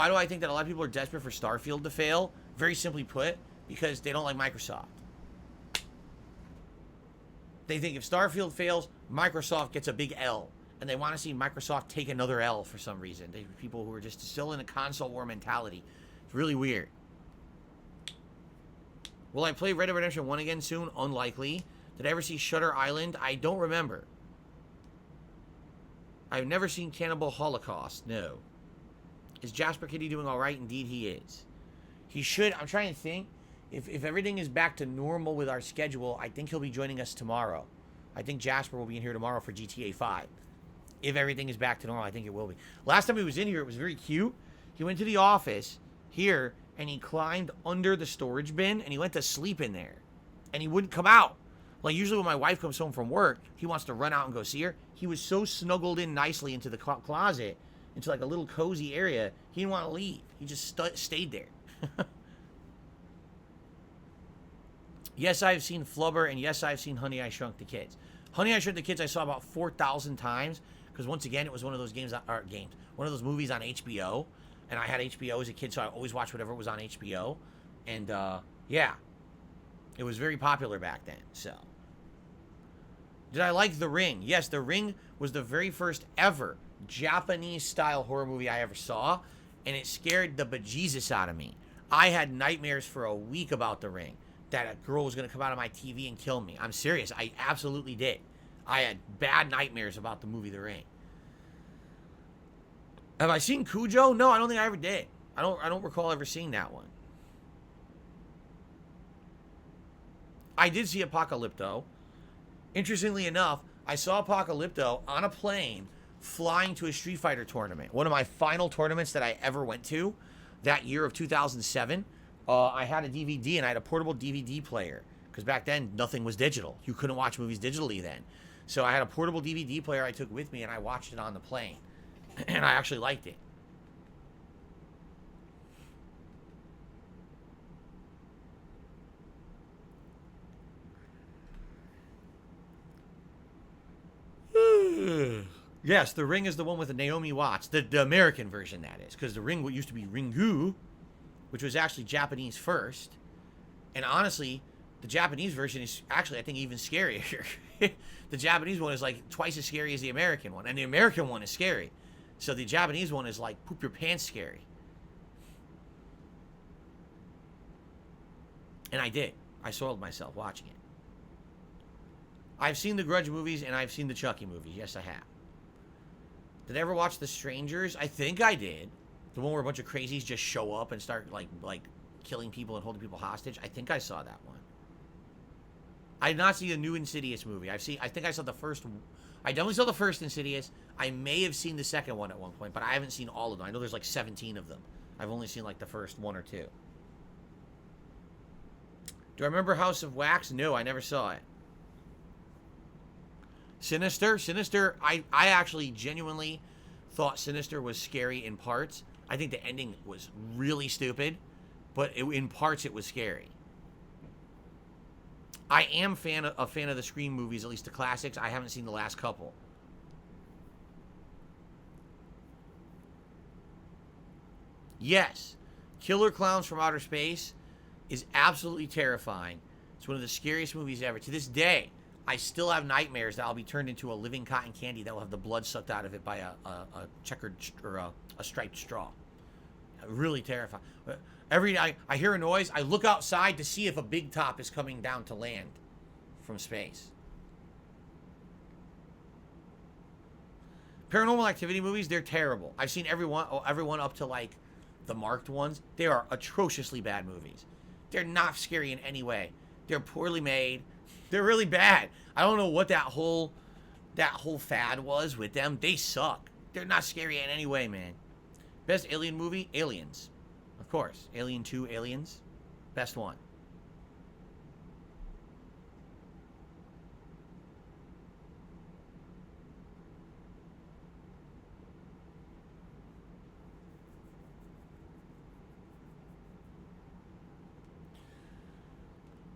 do I think that a lot of people are desperate for Starfield to fail? Very simply put, because they don't like Microsoft. They think if Starfield fails, Microsoft gets a big L. And they want to see Microsoft take another L for some reason. They people who are just still in a console war mentality. It's really weird. Will I play Red Dead Redemption 1 again soon? Unlikely. Did I ever see Shutter Island? I don't remember. I've never seen Cannibal Holocaust. No. Is Jasper Kitty doing alright? Indeed he is. He should. I'm trying to think. If everything is back to normal with our schedule, I think he'll be joining us tomorrow. I think Jasper will be in here tomorrow for GTA 5. If everything is back to normal, I think it will be. Last time he was in here, it was very cute. He went to the office here, and he climbed under the storage bin, and he went to sleep in there. And he wouldn't come out. Like, usually when my wife comes home from work, he wants to run out and go see her. He was so snuggled in nicely into the closet, into like a little cozy area, he didn't want to leave. He just stayed there. Yes, I've seen Flubber, and yes, I've seen Honey, I Shrunk the Kids. Honey, I Shrunk the Kids I saw about 4,000 times, because once again, it was one of those one of those movies on HBO, and I had HBO as a kid, so I always watched whatever was on HBO, and, yeah, it was very popular back then, so. Did I like The Ring? Yes, The Ring was the very first ever Japanese-style horror movie I ever saw, and it scared the bejesus out of me. I had nightmares for a week about The Ring, that a girl was going to come out of my TV and kill me. I'm serious. I absolutely did. I had bad nightmares about the movie The Ring. Have I seen Cujo? No, I don't think I ever did. I don't recall ever seeing that one. I did see Apocalypto. Interestingly enough, I saw Apocalypto on a plane flying to a Street Fighter tournament. One of my final tournaments that I ever went to that year of 2007. I had a DVD and I had a portable DVD player. Because back then, nothing was digital. You couldn't watch movies digitally then. So I had a portable DVD player I took with me and I watched it on the plane. And I actually liked it. Yes, The Ring is the one with the Naomi Watts. The American version, that is. Because The Ring used to be Ringu, which was actually Japanese first. And honestly, the Japanese version is actually, I think, even scarier. The Japanese one is like twice as scary as the American one. And the American one is scary. So the Japanese one is like poop your pants scary. And I did. I soiled myself watching it. I've seen the Grudge movies and I've seen the Chucky movies. Yes, I have. Did I ever watch The Strangers? I think I did. The one where a bunch of crazies just show up and start like killing people and holding people hostage. I think I saw that one. I did not see the new Insidious movie. I think I saw the first. I definitely saw the first Insidious. I may have seen the second one at one point, but I haven't seen all of them. I know there's like 17 of them. I've only seen like the first one or two. Do I remember House of Wax? No, I never saw it. Sinister? Sinister, I actually genuinely thought Sinister was scary in parts. I think the ending was really stupid, but in parts it was scary. I am a fan of the Scream movies, at least the classics. I haven't seen the last couple. Yes, Killer Clowns from Outer Space is absolutely terrifying. It's one of the scariest movies ever. To this day, I still have nightmares that I'll be turned into a living cotton candy that will have the blood sucked out of it by a checkered or a striped straw. Really terrifying. Every night I hear a noise, I look outside to see if a big top is coming down to land from space. Paranormal Activity movies, they're terrible. I've seen everyone up to like the marked ones. They are atrociously bad movies. They're not scary in any way. They're poorly made. They're really bad. I don't know what that whole fad was with them. They suck. They're not scary in any way, man. Best alien movie? Aliens. Of course. Alien 2, Aliens. Best one.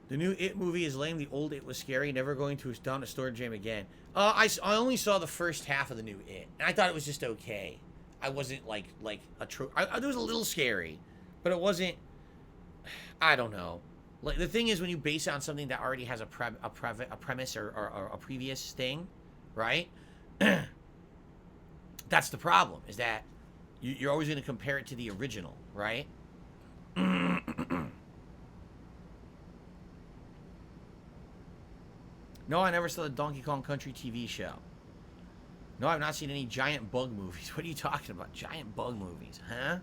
The new It movie is lame. The old It was scary. Never going to down to Storage Jam again. I only saw the first half of the new It, and I thought it was just okay. I wasn't like a true. It was a little scary, but it wasn't. I don't know. Like the thing is, when you base it on something that already has a premise or a previous thing, right? That's the problem. Is that you're always going to compare it to the original, right? No, I never saw the Donkey Kong Country TV show. No, I've not seen any giant bug movies. What are you talking about? Giant bug movies, huh?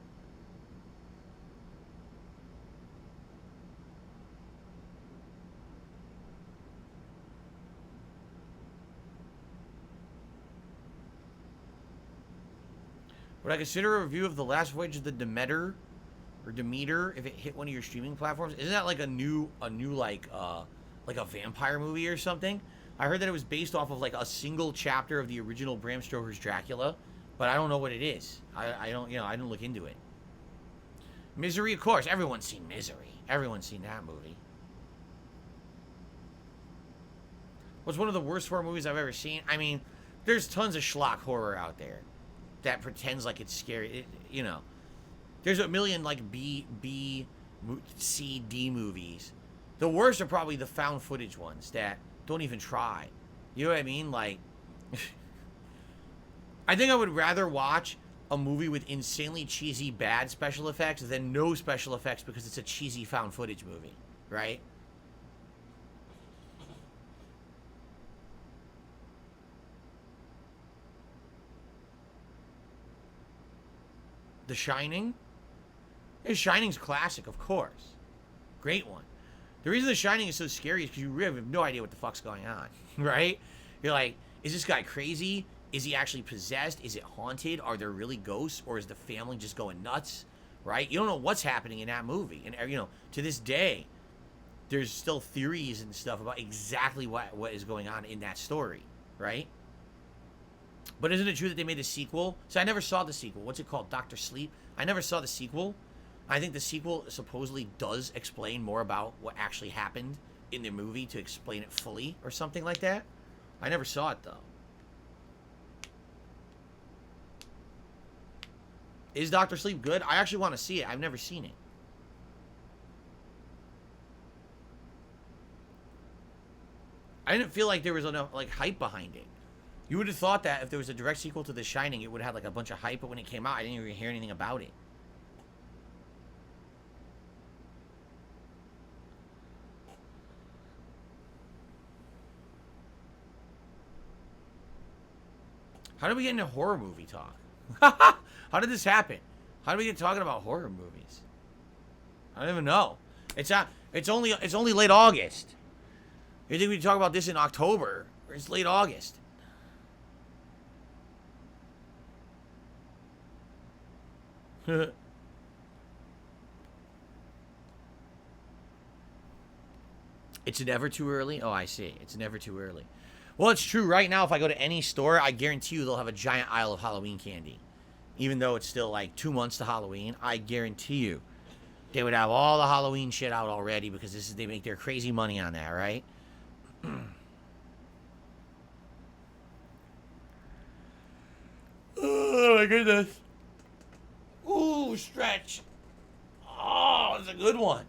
Would I consider a review of The Last Voyage of the Demeter or Demeter if it hit one of your streaming platforms? Isn't that like a new like a vampire movie or something? I heard that it was based off of like a single chapter of the original Bram Stoker's Dracula, but I don't know what it is. I don't, I didn't look into it. Misery, of course. Everyone's seen Misery. Everyone's seen that movie. What's one of the worst horror movies I've ever seen? I mean, there's tons of schlock horror out there that pretends like it's scary. There's a million like B, C, D movies. The worst are probably the found footage ones that don't even try. You know what I mean? Like, I think I would rather watch a movie with insanely cheesy bad special effects than no special effects because it's a cheesy found footage movie, right? The Shining? The Shining's classic, of course. Great one. The reason The Shining is so scary is because you really have no idea what the fuck's going on, right? You're like, is this guy crazy? Is he actually possessed? Is it haunted? Are there really ghosts? Or is the family just going nuts, right? You don't know what's happening in that movie. And, to this day, there's still theories and stuff about exactly what is going on in that story, right? But isn't it true that they made a sequel? So I never saw the sequel. What's it called? Dr. Sleep? I never saw the sequel. I think the sequel supposedly does explain more about what actually happened in the movie to explain it fully or something like that. I never saw it, though. Is Dr. Sleep good? I actually want to see it. I've never seen it. I didn't feel like there was enough like hype behind it. You would have thought that if there was a direct sequel to The Shining, it would have like a bunch of hype, but when it came out, I didn't even hear anything about it. How did we get into horror movie talk? How did this happen? How did we get talking about horror movies? I don't even know. It's only late August. You think we'd talk about this in October? It's late August. It's never too early? Oh, I see. It's never too early. Well, it's true. Right now, if I go to any store, I guarantee you they'll have a giant aisle of Halloween candy. Even though it's still like 2 months to Halloween, I guarantee you they would have all the Halloween shit out already because they make their crazy money on that, right? Oh my goodness. Ooh, stretch. Oh, that's a good one.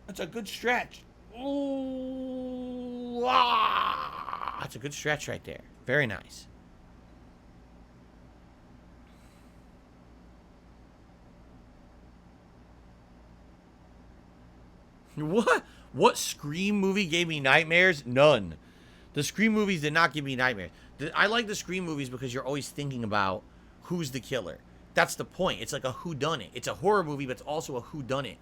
That's a good stretch. Ooh, ah. That's a good stretch right there. Very nice. What? What Scream movie gave me nightmares? None. The Scream movies did not give me nightmares. I like the Scream movies because you're always thinking about who's the killer. That's the point. It's like a whodunit. It's a horror movie, but it's also a whodunit.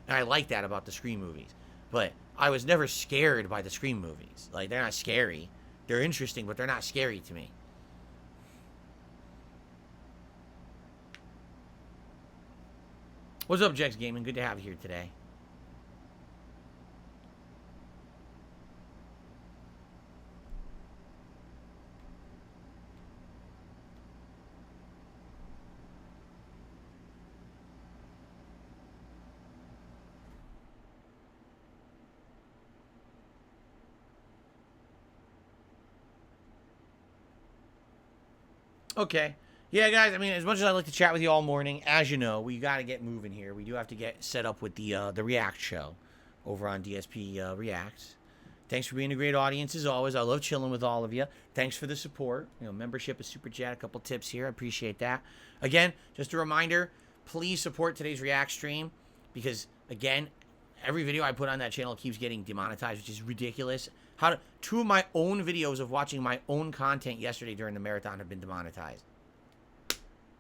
And I like that about the Scream movies. But I was never scared by the Scream movies. Like, they're not scary. They're interesting, but they're not scary to me. What's up, Jex Gaming? Good to have you here today. Okay. Yeah, guys, I mean, as much as I'd like to chat with you all morning, as you know, we got to get moving here. We do have to get set up with the React show over on DSP React. Thanks for being a great audience, as always. I love chilling with all of you. Thanks for the support. You know, membership is super chat. A couple tips here. I appreciate that. Again, just a reminder, please support today's React stream because, again, every video I put on that channel keeps getting demonetized, which is ridiculous. Two of my own videos of watching my own content yesterday during the marathon have been demonetized.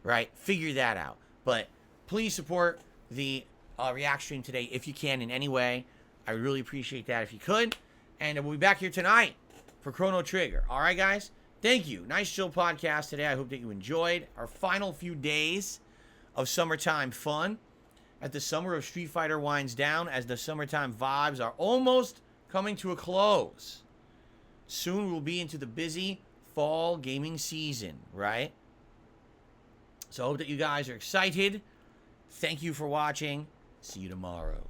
Right? Figure that out. But please support the React stream today if you can in any way. I would really appreciate that if you could. And we'll be back here tonight for Chrono Trigger. All right, guys? Thank you. Nice chill podcast today. I hope that you enjoyed our final few days of summertime fun. As the summer of Street Fighter winds down, as the summertime vibes are almost coming to a close. Soon we'll be into the busy fall gaming season, right? So I hope that you guys are excited. Thank you for watching. See you tomorrow.